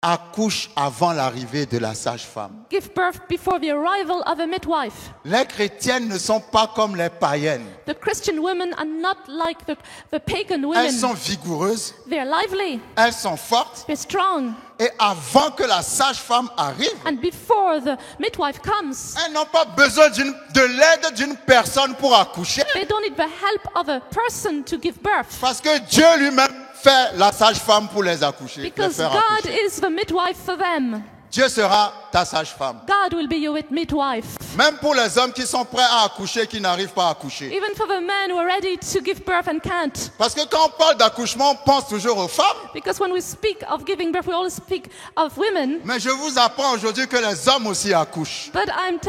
accouchent avant l'arrivée de la sage-femme. give birth before the arrival of a midwife. Les chrétiennes ne sont pas comme les païennes. The Christian women are not like the pagan Elles women. sont vigoureuses, They're lively, elles sont fortes, they're strong, et avant que la sage-femme arrive, and before the midwife comes, elles n'ont pas besoin de l'aide d'une personne pour accoucher, they don't need the help of a person to give birth. parce que Dieu lui-même fait la sage-femme pour les accoucher, les Because faire God accoucher. is the midwife for them. Dieu sera ta sage-femme. God will be your midwife. Même pour les hommes qui sont prêts à accoucher, qui n'arrivent pas à accoucher. Even for the men who are ready to give birth and can't. Parce que quand on parle d'accouchement, on pense toujours aux femmes. Because when we speak of giving birth, we always speak of women. Mais je vous apprends aujourd'hui que les hommes aussi accouchent. But I'm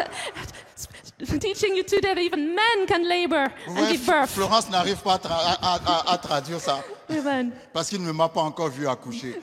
teaching you today that even men can labor and Ouais, give birth. Florence n'arrive pas à traduire ça. Amen. Parce qu'il ne m'a pas encore vu accoucher.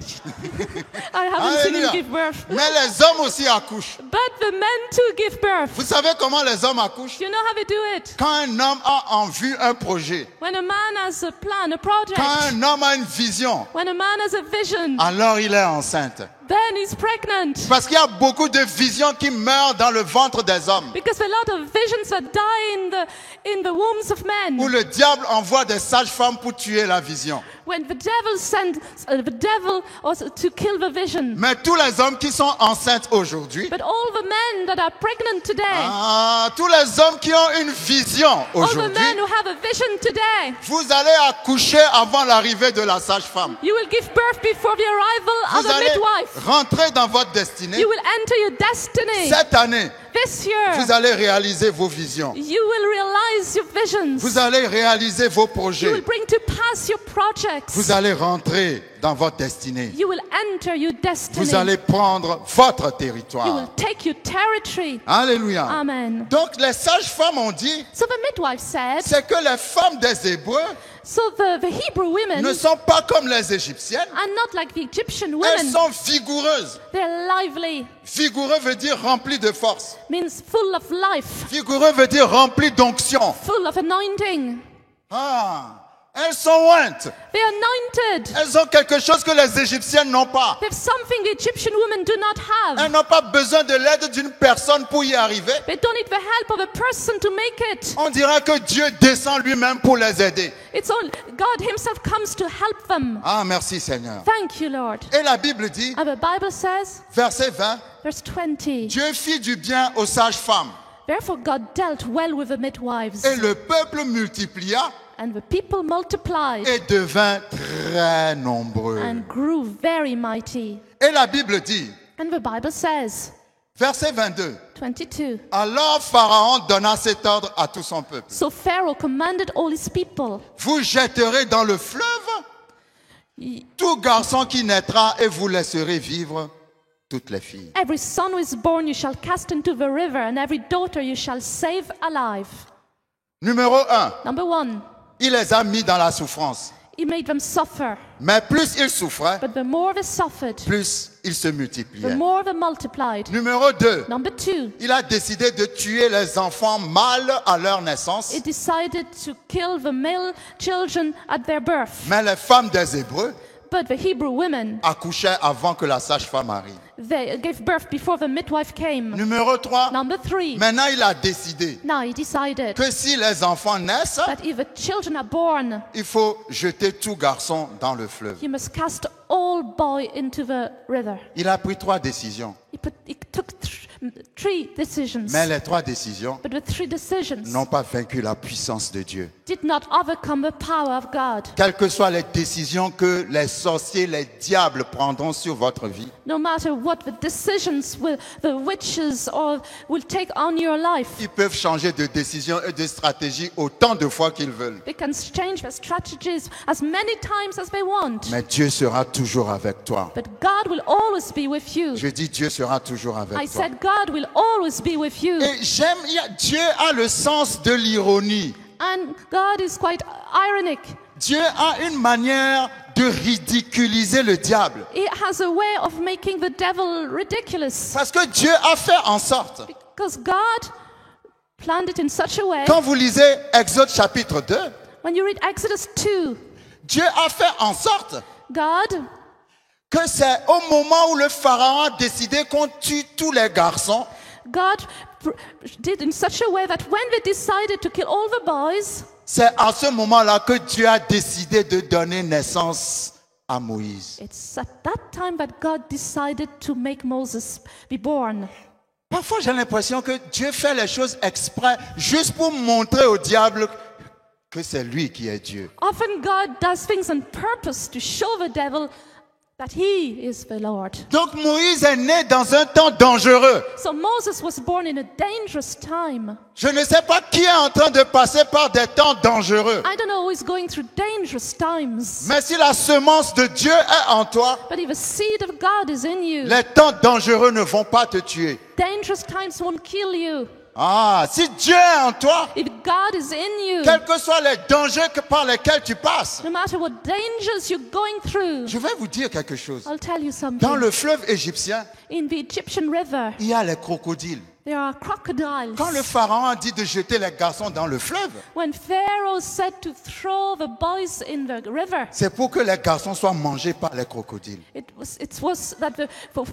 I haven't seen him Alléluia. give birth. Mais les hommes aussi accouchent. But the men too give birth. Vous savez comment les hommes accouchent? You know how they do it? Quand un homme a en vue un projet, When a man has a plan, a project, quand un homme a une vision, when a man has a vision, alors il est enceinte. then he's pregnant. Parce qu'il y a beaucoup de visions qui meurent dans le ventre des hommes. Because a lot of visions that die in the wombs of men. Où le diable envoie des sages-femmes pour tuer la vision. When the devil sends the devil also to kill the vision. Mais tous les hommes qui sont enceintes aujourd'hui, But all the men that are pregnant today, tous les hommes qui ont une vision all the aujourd'hui, men who have a vision today, vous allez accoucher avant l'arrivée de la sage-femme. you will give birth before the arrival Vous of a allez midwife. rentrer dans votre destinée. You will enter your destiny. Cette année, This year, vous allez réaliser vos visions. you will realize your visions. Vous allez réaliser vos You will projets. bring to pass your projects. Vous allez rentrer dans votre destinée. You will enter your destiny. Vous allez prendre votre You will territoire. take your territory. Alléluia. Amen. Donc les sages-femmes ont dit, So the midwife said, c'est que les femmes des Hébreux so the Hebrew women ne sont pas comme les Égyptiennes. are not like the Egyptian Elles women. sont vigoureuses. They're lively, Vigoureux veut dire rempli de force. means full of life, Vigoureux veut dire rempli d'onction. full of anointing. Ah, Elles sont ointes. They're anointed. Elles ont quelque chose que les Égyptiennes n'ont pas. They have something the Egyptian women do not Elles have. n'ont pas besoin de l'aide d'une personne pour y arriver. They don't need the help of a person to make it. On dira que Dieu descend lui-même pour les aider. It's all God himself comes to help them. Ah, merci Seigneur. Thank you, Lord. Et la Bible dit, And the Bible says, verset 20, verse 20, Dieu fit du bien aux sages-femmes. therefore God dealt well with the midwives, Et le peuple multiplia and the people multiplied et devint très nombreux. and grew very mighty. Et la Bible dit, And the Bible says, verset 22, 22, alors Pharaon donna cet ordre à tout son peuple. so Pharaoh commanded all his people, Vous jetterez dans le fleuve tout garçon qui naîtra et vous laisserez vivre toutes les filles. every son who is born you shall cast into the river, and every daughter you shall save alive. Numéro 1, Number 1, il les a mis dans la souffrance. he made them suffer, Mais plus ils souffraient, but the more they suffered, plus ils se the multipliaient. more they multiplied. Numéro 2, Number 2, il a décidé de tuer les enfants mâles à leur naissance, he decided to kill the male children at their birth, mais les femmes des Hébreux but the Hebrew women, accouchaient avant que la sage-femme arrive. they gave birth before the midwife came. Numéro 3, Number 3, maintenant il a décidé now he decided que si les enfants naissent, that if the children are born, il faut jeter tout garçon dans le fleuve. you must cast all boy into the river. Il a pris 3 décisions, He took three decisions, mais les 3 décisions but the three decisions n'ont pas vaincu la puissance de Dieu. did not overcome the power of God. Quelles que soient les décisions que les sorciers, les diables prendront sur votre vie, No matter what the decisions the witches will take on your life, ils peuvent changer de décision et de stratégie autant de fois qu'ils veulent. they can change their strategies as many times as they want. Mais Dieu sera toujours avec toi. But God will always be with you. Je dis Dieu sera toujours I avec toi. said God will always be with you. Et j'aime, Dieu a le sens de l'ironie. And God is quite ironic. Dieu a une manière de ridiculiser le diable. He has a way of making the devil ridiculous. Parce que Dieu a fait en sorte. Because God planned it in such a way. Quand vous lisez Exode chapitre 2, When you read Exodus 2, Dieu a fait en sorte God, que c'est au moment où le pharaon a décidé qu'on tue tous les garçons, God did in such a way that when they decided to kill all the boys, c'est à ce moment-là que Dieu a décidé de donner naissance à Moïse. it's at that time that God decided to make Moses be born. Parfois, j'ai l'impression que Dieu fait les choses exprès juste pour montrer au diable que c'est lui qui est Dieu. Often God does things on purpose to show the devil that he is the Lord. Donc Moïse est né dans un temps dangereux. So Moses was born in a dangerous time. Je ne sais pas qui est en train de passer par des temps dangereux. I don't know who is going through dangerous times. Mais si la semence de Dieu est en toi, But if the seed of God is in you, les temps dangereux ne vont pas te tuer. dangerous times won't kill you. Ah, si Dieu est en toi, If God is in you, quels que soient les dangers par lesquels tu passes, no matter what dangers you're going through, je vais vous dire quelque chose. I'll tell you Dans something. le fleuve égyptien, In the Egyptian river, il y a les crocodiles. there are crocodiles. Quand le pharaon a dit de jeter les garçons dans le fleuve, When Pharaoh said to throw the boys in the river, c'est pour que les garçons soient mangés par les crocodiles. it was that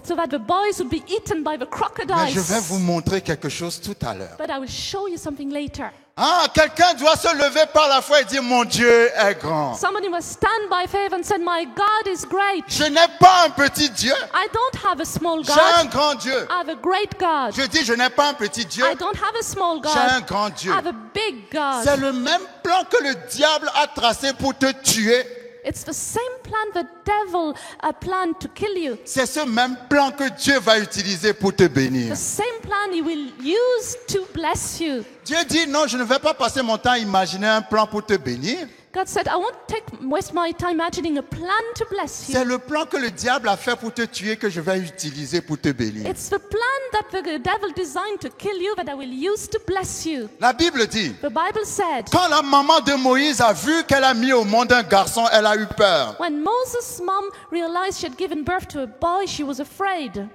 so that the boys would be eaten by the Mais je vais vous crocodiles. montrer quelque chose tout à l'heure. But I will show you something later. Ah, quelqu'un doit se lever par la foi et dire mon Dieu est grand. Somebody must stand by faith and say, "My God is great. Je n'ai pas un petit Dieu, I don't have a small j'ai un God. grand Dieu. I have a great God. Je dis je n'ai pas un petit Dieu, I don't have a small j'ai un God. grand I Dieu. have a big God." C'est le même plan que le diable a tracé pour te tuer. It's the same plan the devil planned to kill you. C'est ce même plan que Dieu va utiliser pour te bénir. The same plan he will use to bless you. Dieu dit non, je ne vais pas passer mon temps à imaginer un plan pour te bénir. God said, I won't waste my time imagining a plan to bless you. C'est le plan que le diable a fait pour te tuer que je vais utiliser pour te bénir. It's the plan that the devil designed to kill you that I will use to bless you. La Bible dit, The Bible said, quand la maman de Moïse a vu qu'elle a mis au monde un garçon, elle a eu peur. when Moses' mom realized she had given birth to a boy, she was afraid.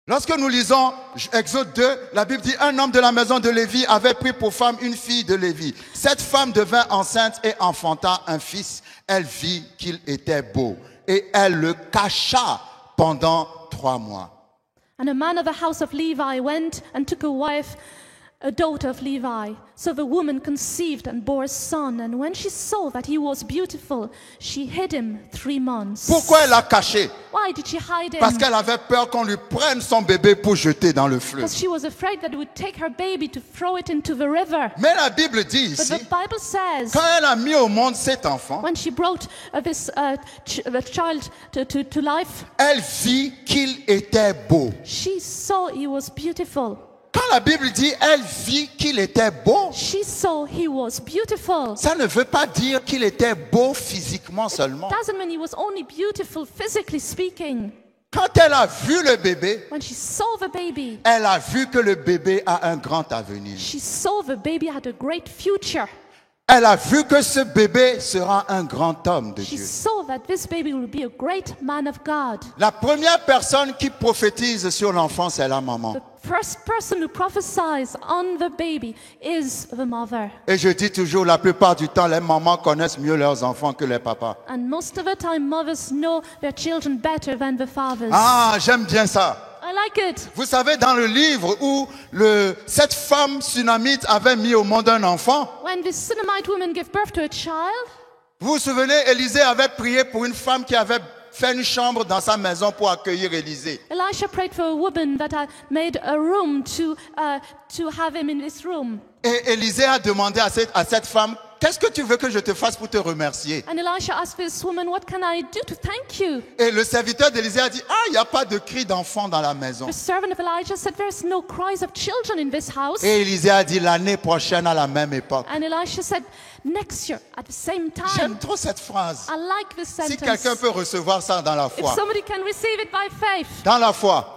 Lorsque nous lisons Exode 2, la Bible dit un homme de la maison de Lévi avait pris pour femme une fille de Lévi. Cette femme devint enceinte et enfanta un fils. Elle vit qu'il était beau et elle le cacha pendant 3 mois. And a man of the house of Levi went and took a wife, a daughter of Levi. So the woman conceived and bore a son. And when she saw that he was beautiful, she hid him 3 months. Pourquoi elle l'a caché? Why did she hide him? Parce qu'elle avait peur qu'on lui prenne son bébé pour jeter dans le fleuve. Because she was afraid that it would take her baby to throw it into the river. Mais la Bible dit But ici, the Bible says, quand elle a mis au monde cet enfant, when she brought the child to life, elle vit qu'il était beau. she saw he was beautiful. Quand la Bible dit elle vit qu'il était beau, She saw he was beautiful. ça ne veut pas dire qu'il était beau physiquement seulement. Doesn't mean he was only beautiful physically speaking. Quand elle a vu le bébé, When she saw the baby, elle a vu que le bébé a un grand avenir. she saw the baby had a great future. Elle a vu que ce bébé sera un grand homme de She Dieu. saw that this baby will be a great man of God. La première personne qui prophétise sur l'enfant, c'est la maman. The first person who prophesies on the baby is the mother. Et je dis toujours, la plupart du temps, les mamans connaissent mieux leurs enfants que les papas. And most of the time, mothers know their children better than the fathers. Ah, j'aime bien ça. I like it. Vous savez, dans le livre où cette femme sunamite avait mis au monde un enfant, When this Sunamite woman gave birth to a child, vous vous souvenez, Élisée avait prié pour une femme qui avait fait une chambre dans sa maison pour accueillir Élisée. Elisha prayed for a woman that had made a room to have him in this room. Et Élisée a demandé à cette femme, qu'est-ce que tu veux que je te fasse pour te remercier? And Elisha asked this woman, what can I do to thank you? Et le serviteur d'Élisée a dit, ah, il n'y a pas de cri d'enfant dans la maison. The servant of Elijah said, there's no cries of children in this house. Et Élisée a dit, l'année prochaine à la même époque. And Elisha said, next year at the same J'aime time. trop cette phrase. I like this Si sentence. quelqu'un peut recevoir ça dans la If foi, somebody can receive it by faith, dans la foi,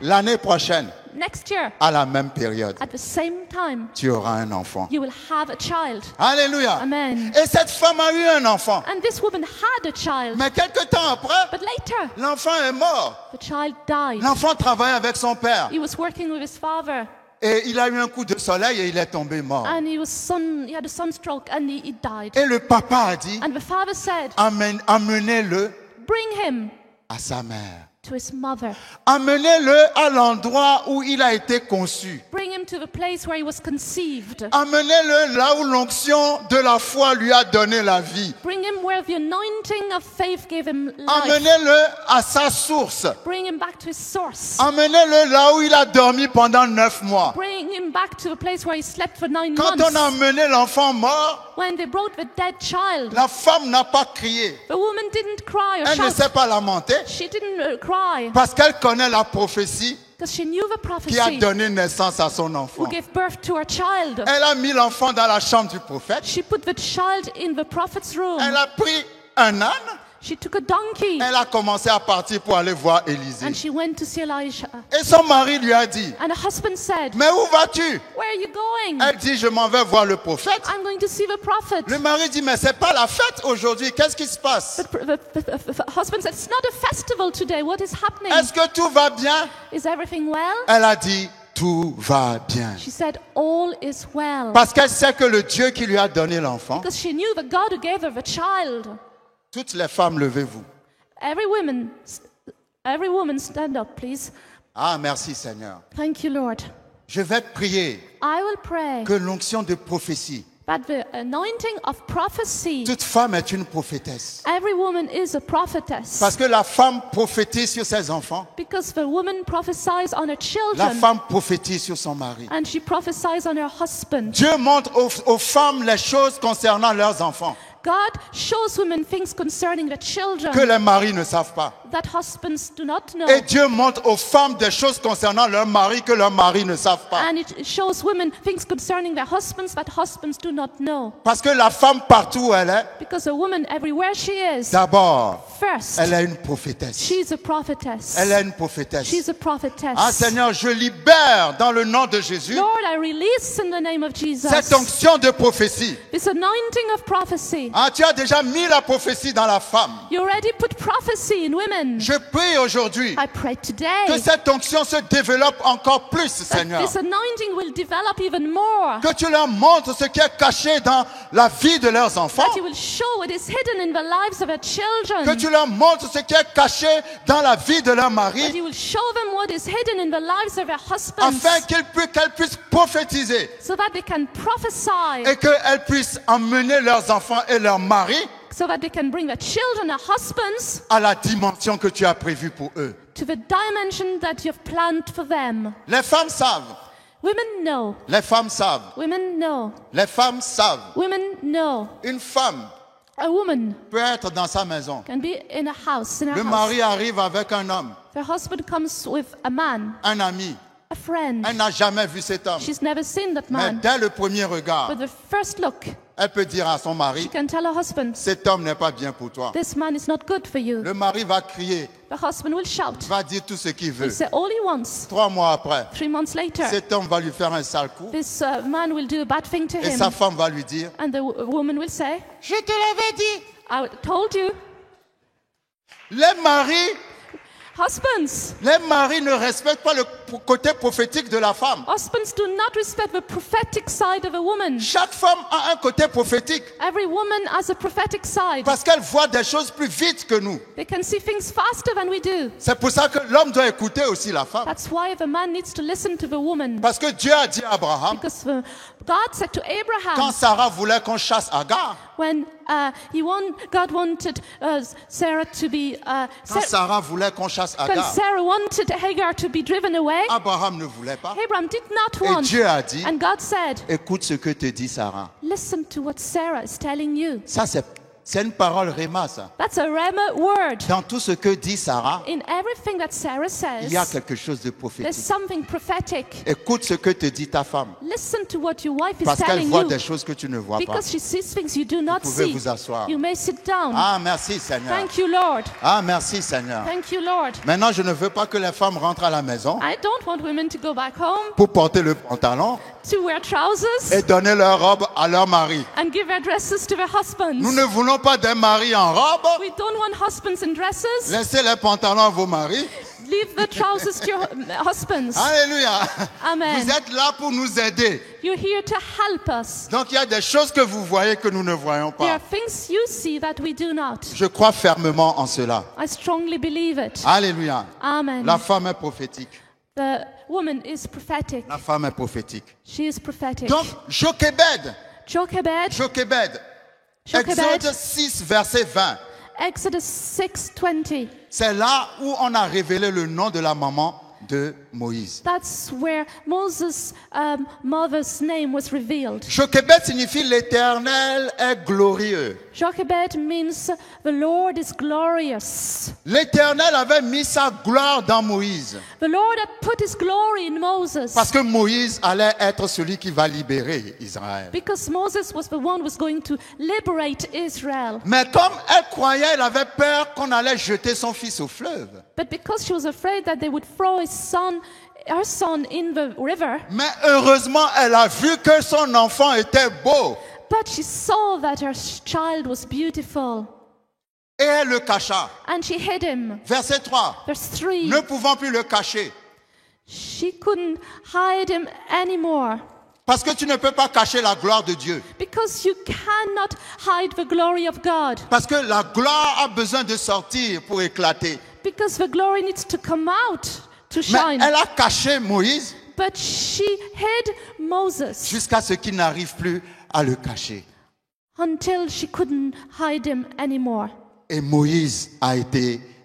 l'année prochaine, next year à la même période, at the same time, tu auras un enfant. you will have a child. Alléluia. Amen. Et cette femme a eu un enfant. And this woman had a child, Mais quelque temps après, but later l'enfant est mort. the child died. L'enfant travaillait avec son père. He was working with his father, Et il a eu un coup de soleil et il est tombé mort. and he had a sunstroke, and he died. Et le papa a dit, And the father said, amenez-le bring him à sa mère. to his mother. Amenez-le à l'endroit où il a été conçu. Bring him to the place where he was conceived. Amenez-le là où l'onction de la foi lui a donné la vie. Bring him where the anointing of faith gave him life. Amenez-le à sa source. Bring him back to his source. Amenez-le là où il a dormi pendant 9 mois. Bring him back to the place where he slept for 9 Quand on a months. amené l'enfant mort, When they brought the dead child, la femme n'a pas crié. the woman didn't cry or Elle ne s'est shout. pas lamentée She didn't cry parce qu'elle connaît la prophétie because she knew the qui a prophecy donné naissance à son enfant. who gave birth to her child. Elle a mis l'enfant dans la chambre du prophète. She put the child in the prophet's room. Elle a pris un âne. She took a donkey Elle a commencé à partir pour aller voir Élisée. and she went to see Elisha. Et son mari lui a dit, And her husband said, mais où vas-tu? where are you going? Elle dit, je m'en vais voir le prophète. I'm going to see the prophet. Le mari dit, mais c'est pas la fête aujourd'hui. Qu'est-ce qui se passe? The husband said, it's not a festival today. What is happening? Est-ce que tout va bien? Is everything well? Elle a dit, tout va bien. She said, all is well. Parce qu'elle sait que le Dieu qui lui a donné l'enfant, Because she knew the God who gave her the child. toutes les femmes, levez-vous. Every woman stand up, please. Ah, merci Seigneur. Thank you, Lord. Je vais prier I will pray que l'onction de prophétie, that the anointing of prophecy, toute femme est une prophétesse. every woman is a prophetess. Parce que la femme prophétise sur ses enfants. Because the woman prophesies on her La children femme prophétise sur son mari. and she prophesies on her husband. Dieu montre aux femmes les choses concernant leurs enfants God shows women things concerning their children que les maris ne savent pas. that husbands do not know. Et Dieu montre aux femmes des choses concernant leur mari que leurs maris ne savent pas. And it shows women things concerning their husbands that husbands do not know. Parce que la femme partout où elle est, Because a woman, everywhere she is, d'abord, first, elle est une prophétesse. she's a prophetess. Elle est une prophétesse. She's a prophetess. Ah Seigneur, je libère dans le nom de Jésus Lord, I release in the name of Jesus cette onction de prophétie. this anointing of prophecy. Ah, tu as déjà mis la prophétie dans la femme. You already put prophecy in women. women. Je prie aujourd'hui I pray today que cette onction se développe encore plus, that Seigneur. this anointing will develop even more. Que tu leur montres ce qui est caché dans la vie de leurs enfants. That you will show what is hidden in the lives of our children. Que tu leur montres ce qui est caché dans la vie de leur That mari, you will show them what is hidden in the lives of their husbands. afin qu'elles puissent prophétiser So that they can prophesy. et qu'elles puissent emmener leurs enfants et leurs maris So that they can bring their children, their husbands, à la dimension que tu as prévue pour eux. to the dimension that you have planned for them. Les femmes savent, Women know. les femmes savent, Women know. les femmes savent. Women know. Une femme A woman peut être dans sa maison. can be in a house, in her Le house. mari arrive avec un homme, Her husband comes with a man, un ami. a friend. Elle n'a jamais vu cet homme. She's never seen that Mais man. dès le premier regard, With the first look, elle peut dire à son she mari, can tell her husband, cet homme n'est pas bien pour toi. this man is not good for you. Le mari va crier, The husband will shout. va dire tout ce qu'il veut. He'll say all he wants. 3 mois après, 3 months later, cet homme va lui faire un sale coup this man will do a bad thing to et him. sa femme va lui dire, And the woman will say, je te l'avais dit. I told you. Les Husbands maris ne respectent pas le côté prophétique de la femme. do not respect the prophetic side of a woman. Chaque femme a un côté prophétique Every woman has a prophetic side. parce qu'elle voit des choses plus vite que nous. They can see things faster than we do. C'est pour ça que l'homme doit écouter aussi la femme. That's why the man needs to listen to the woman. Parce que Dieu a dit à Abraham, Because God said to quand Abraham, Sarah voulait qu'on chasse Agar, when God wanted Sarah to be, quand Sarah voulait qu'on chasse when Agar, Sarah wanted Hagar to be driven away, Abraham ne voulait pas. Abraham did not Et want. Dieu a dit, And God said, écoute ce que te dit Sarah. listen to what Sarah is telling you. Ça, c'est une parole réma, ça. That's a Rhema word. Dans tout ce que dit Sarah, In everything that Sarah il y a says, quelque chose de there's prophétique. something prophetic. Écoute ce que te dit ta femme. Listen to what your wife is Parce qu'elle telling voit you. des choses que tu ne vois pas. Because she sees things you do not Vous pouvez see. vous asseoir. You may sit down. Ah, merci Seigneur. Thank you, Lord. Ah, merci Seigneur. Thank you, Lord. Maintenant, je ne veux pas que les femmes rentrent à la maison I don't want women to go back home pour porter le pantalon to wear trousers et donner leur robe à leur mari. and give their dresses to their husbands. Nous ne voulons pas des maris en robe. We don't want husbands in dresses. Laissez les pantalons à vos maris. Leave the trousers to your husbands. Alléluia. Amen. Vous êtes là pour nous aider. You're here to help us. Donc il y a des choses que vous voyez que nous ne voyons There pas. are things you see that we do not. Je crois fermement en cela. I strongly believe it. Alléluia. Amen. La femme est prophétique. The woman is prophetic. La femme est prophétique. She is prophetic. Donc, Jochebed, Jochebed, Jochebed, Jochebed, Exode 6, verset 20. Exodus 6:20. C'est là où on a révélé le nom de la maman de Moïse. That's where Moses' mother's name was revealed. Jochebed signifie l'Éternel est glorieux. Jochebed means the Lord is glorious. L'Éternel avait mis sa gloire dans Moïse. The Lord had put his glory in Moses. Parce que Moïse allait être celui qui va libérer Israël. Because Moses was the one who was going to liberate Israel. Mais comme elle croyait, elle avait peur qu'on allait jeter son fils au fleuve. But because she was afraid that they would throw her son in the river, Mais heureusement, elle a vu que son enfant était beau. but she saw that her child was beautiful. Et elle le cacha. And she hid him. Verset 3. Verse 3. Ne pouvant plus le cacher. She couldn't hide him anymore. Parce que tu ne peux pas cacher la gloire de Dieu. Because you cannot hide the glory of God. Parce que la gloire a besoin de sortir pour éclater. Because the glory needs to come out to Mais shine. elle a caché Moïse But she hid Moses jusqu'à ce qu'il n'arrive plus à le cacher. until she couldn't hide him anymore. Et Moïse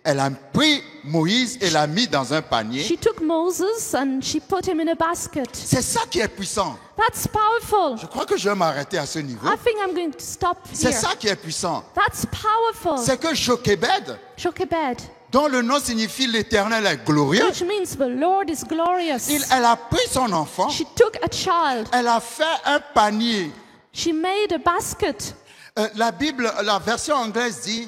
elle a pris Moïse et l'a mis dans un panier. She took Moses and she put him in a basket. C'est ça qui est puissant. That's powerful. Je crois que je vais m'arrêter à ce niveau. I think I'm going to stop C'est here. ça qui est puissant. That's powerful. C'est que Jochebed, Jochebed, dont le nom signifie l'Éternel est glorieux, which means the Lord is glorious. elle a pris son enfant, She took a child. elle a fait un panier. She made a basket. La Bible, la version anglaise dit,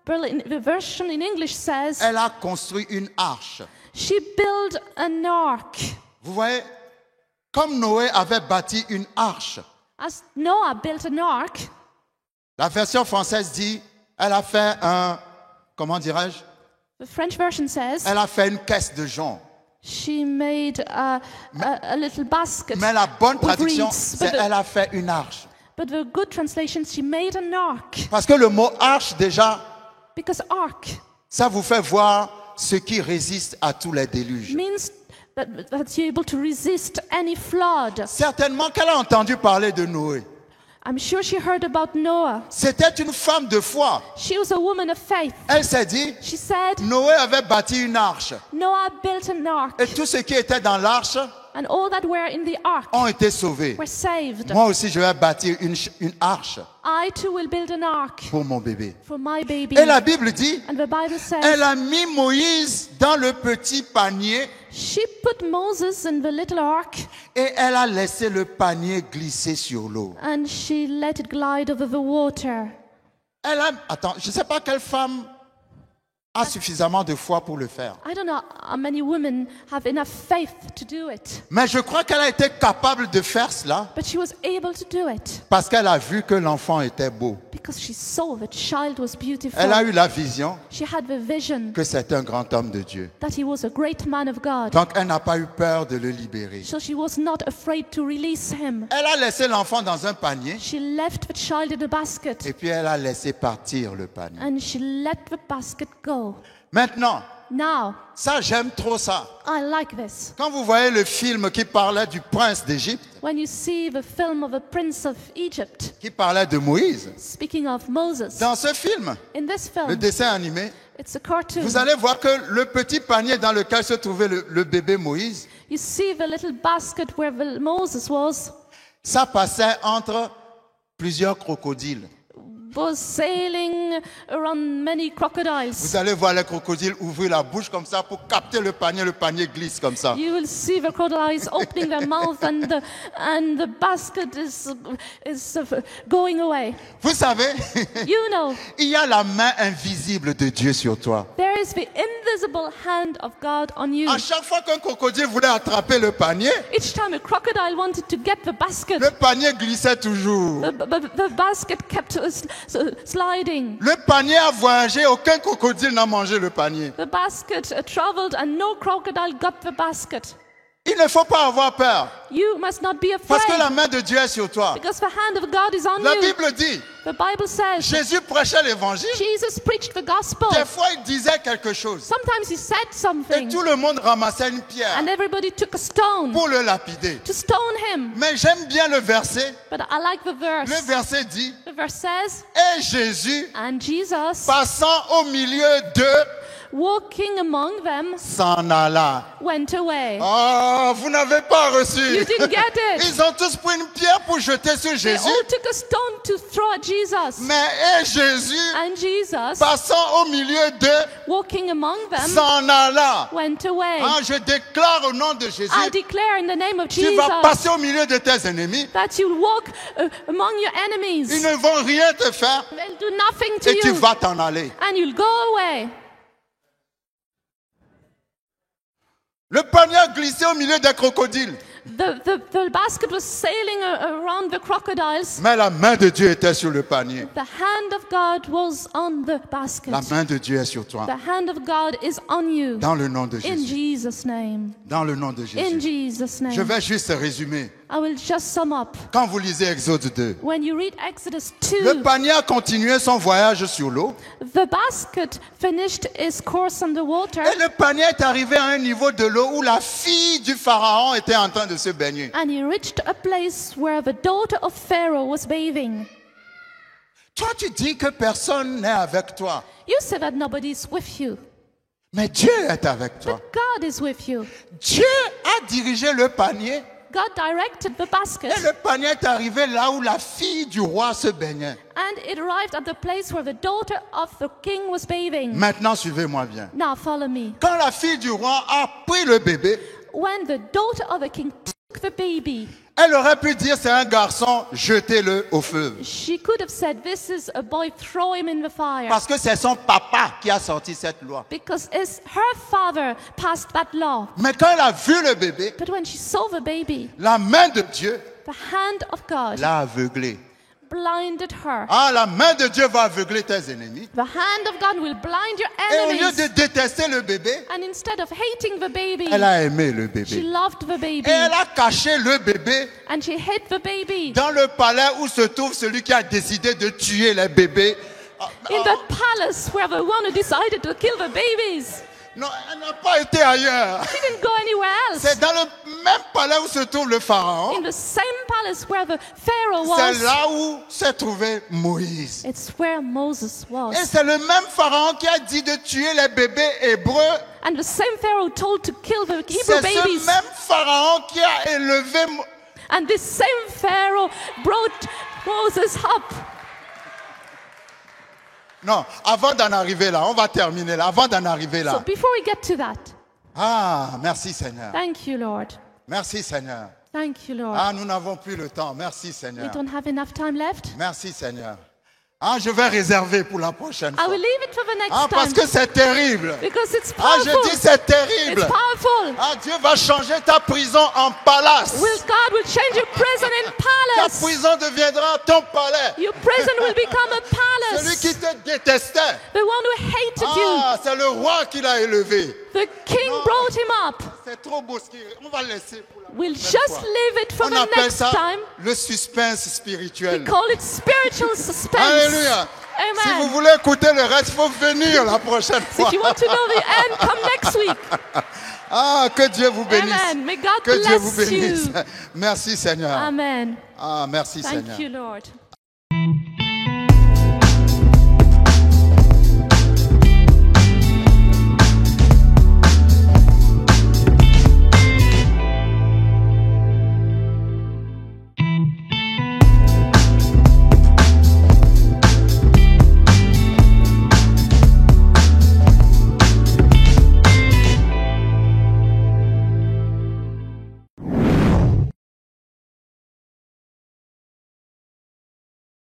The version in English says elle a construit une arche. she built an ark. Vous voyez, comme Noé avait bâti une arche, As Noah built an ark, la version française dit, elle a fait comment dirais-je? The French version says Elle a fait une caisse de jonc. she made a little basket. Mais la bonne with traduction, reeds, c'est but the- elle a fait une arche. But the good translation, she made an ark. Parce que le mot arche, déjà, Because ark ça vous fait voir ce qui résiste à tous les déluges. means that you're able to resist any flood. Certainement qu'elle a entendu parler de Noé. I'm sure she heard about Noah. C'était une femme de foi. She was a woman of faith. Elle s'est dit, She said, Noé avait bâti une arche. Noah built an ark, Et tous ceux qui étaient dans l'arche and all that were in the ark ont été sauvés. were saved. Moi aussi, je vais bâtir une arche I too will build an ark pour mon bébé. for my baby. Et la Bible dit, And the Bible says elle a mis Moïse dans le petit panier she put Moses in the little ark et elle a laissé le panier glisser sur l'eau. and she let it glide over the water. Attends, je ne sais pas quelle femme a suffisamment de foi pour le faire. I don't know how many women have enough faith to do it, Mais je crois qu'elle a été capable de faire cela but she was able to do it parce qu'elle a vu que l'enfant était beau. because she saw the child was beautiful. Elle a eu la vision She had the vision que c'était un grand homme de Dieu. that he was a great man of God. Donc elle n'a pas eu peur de le libérer. So she was not afraid to release him. Elle a laissé l'enfant dans un panier She left the child in a basket et puis elle a laissé partir le panier. and she let the basket go. Maintenant, Now, ça j'aime trop ça. I like this. Quand vous voyez le film qui parlait du prince d'Égypte, When you see the film of a prince of Egypt, qui parlait de Moïse, speaking of Moses, dans ce film, in this le film, dessin animé, it's a cartoon. vous allez voir que le petit panier dans lequel se trouvait le bébé Moïse, You see the little basket where Moses ça passait entre plusieurs crocodiles. was sailing around many crocodiles. Vous allez voir les crocodiles ouvrir la bouche comme ça pour capter le panier glisse comme ça. You will see the crocodiles opening their mouth and the basket is going away. Vous savez, You know, il y a la main invisible de Dieu sur toi. there is the invisible hand of God on you. À chaque fois qu'un crocodile voulait attraper le panier, Each time a crocodile wanted to get the basket, le panier glissait toujours. the basket kept sliding. Le panier a voyagé, aucun crocodile n'a mangé le panier. The basket traveled and no crocodile got the basket. Il ne faut pas avoir peur, You must not be parce que la afraid main de Dieu est sur toi. because the hand of God is on La you. Bible dit, The Bible says Jésus prêchait l'évangile. Jesus preached the gospel. Des fois, il disait quelque chose. Sometimes he said Et something tout le monde ramassait une pierre and everybody took a stone pour le lapider. to stone him. Mais j'aime bien le verset. But I like the Le verse. verset dit, The verse says, et Jésus, and Jesus, passant au milieu d'eux, walking among them, s'en alla. went away. Oh, vous n'avez pas reçu. You didn't get it. Ils ont tous pris une pierre pour jeter sur They Jésus. all took a stone to throw at Jesus. Mais et Jésus, And Jesus, passant au milieu d'eux, walking among them, s'en alla. went away. Ah, je déclare au nom de Jésus, I declare in the name of tu Jesus vas passer au milieu de tes ennemis. that you'll walk among your Ils enemies. ne vont rien te faire They'll do nothing to et tu you. vas t'en aller. And you'll go away. Le panier a glissé au milieu des crocodiles. The basket was sailing around the crocodiles. Mais la main de Dieu était sur le panier. The hand of God was on the basket. La main de Dieu est sur toi. The hand of God is on you. Dans le nom de In Jésus. Jesus' name. Dans le nom de In Jésus. Jesus' Je name. vais juste résumer. I will just sum up. Quand vous lisez Exode 2, When you read Exodus le 2, panier a continué son voyage sur l'eau. the basket finished its course on the water, Et le panier est arrivé à un niveau de l'eau où la fille du Pharaon était en train de se baigner. and he reached a place where the daughter of Pharaoh was bathing. Toi, tu dis que personne n'est avec toi. You say that nobody is with you, Mais Dieu est avec toi. but God is with you. Dieu a dirigé le panier. God directed the basket, Et le panier est arrivé là où la fille du roi se baignait. and it arrived at the place where the daughter of the king was bathing. Maintenant, suivez-moi bien. Now follow me. Quand la fille du roi a pris le bébé, When the daughter of the king took the baby, elle aurait pu dire c'est un garçon, jetez-le au feu. she could have said, "This is a boy, throw him in the fire." Parce que c'est son papa qui a sorti cette loi. Because it's her father passed that law. Mais quand elle a vu le bébé, But when she saw the baby, la main de Dieu the hand of God l'a aveuglé. blinded her. Ah, la main de Dieu va aveugler tes ennemis. The hand of God will blind your Et au lieu enemies. de détester le bébé, And instead of hating the baby, elle a aimé le she bébé. loved the baby. Et elle a caché le bébé And she hid the baby dans le palais où se trouve celui qui a décidé de tuer les bébés. in the palace where the one who decided to kill the babies. Non, elle n'a pas été ailleurs. She didn't go anywhere else. C'est dans le même palais où se trouve le pharaon. In the same palace where the Pharaoh C'est was, là où s'est trouvé Moïse. it's where Moses Et was. c'est le même pharaon qui a dit de tuer les bébés hébreux. And the same Pharaoh told to kill the Hebrew C'est babies. ce même pharaon qui a élevé And this same Pharaoh brought Moses up. Non, avant d'en arriver là, on va terminer là. Avant d'en arriver So là. before we get to that, Ah, merci Seigneur. thank you, Lord. Merci Seigneur. Thank you, Lord. Ah, nous n'avons plus le temps. Merci We Seigneur. don't have enough time left. Merci Seigneur. Ah, je vais réserver pour la prochaine I fois. will leave it for the next Ah, parce time que c'est terrible. because it's Ah, powerful. je dis c'est It's terrible. powerful. Ah, Dieu va changer ta prison en palace. God will change your prison in Ta palace. prison deviendra ton palais. Your prison will become a Celui qui palace. te détestait. The one who hated you, Ah, c'est le roi qui l'a élevé. the king brought him up. C'est trop beau ce qu'il... On va laisser pour la We'll prochaine just fois. leave it for On the appelle next ça time. le suspense We spirituel. call it spiritual suspense. Alléluia. Si vous Amen. voulez écouter le reste, il faut venir la prochaine fois. If you want to know the end, come next week. Ah, que Dieu vous bénisse. Amen. May God Que Dieu vous bless bénisse. you. Merci Seigneur. Amen. Ah, merci Thank Seigneur. you, Lord.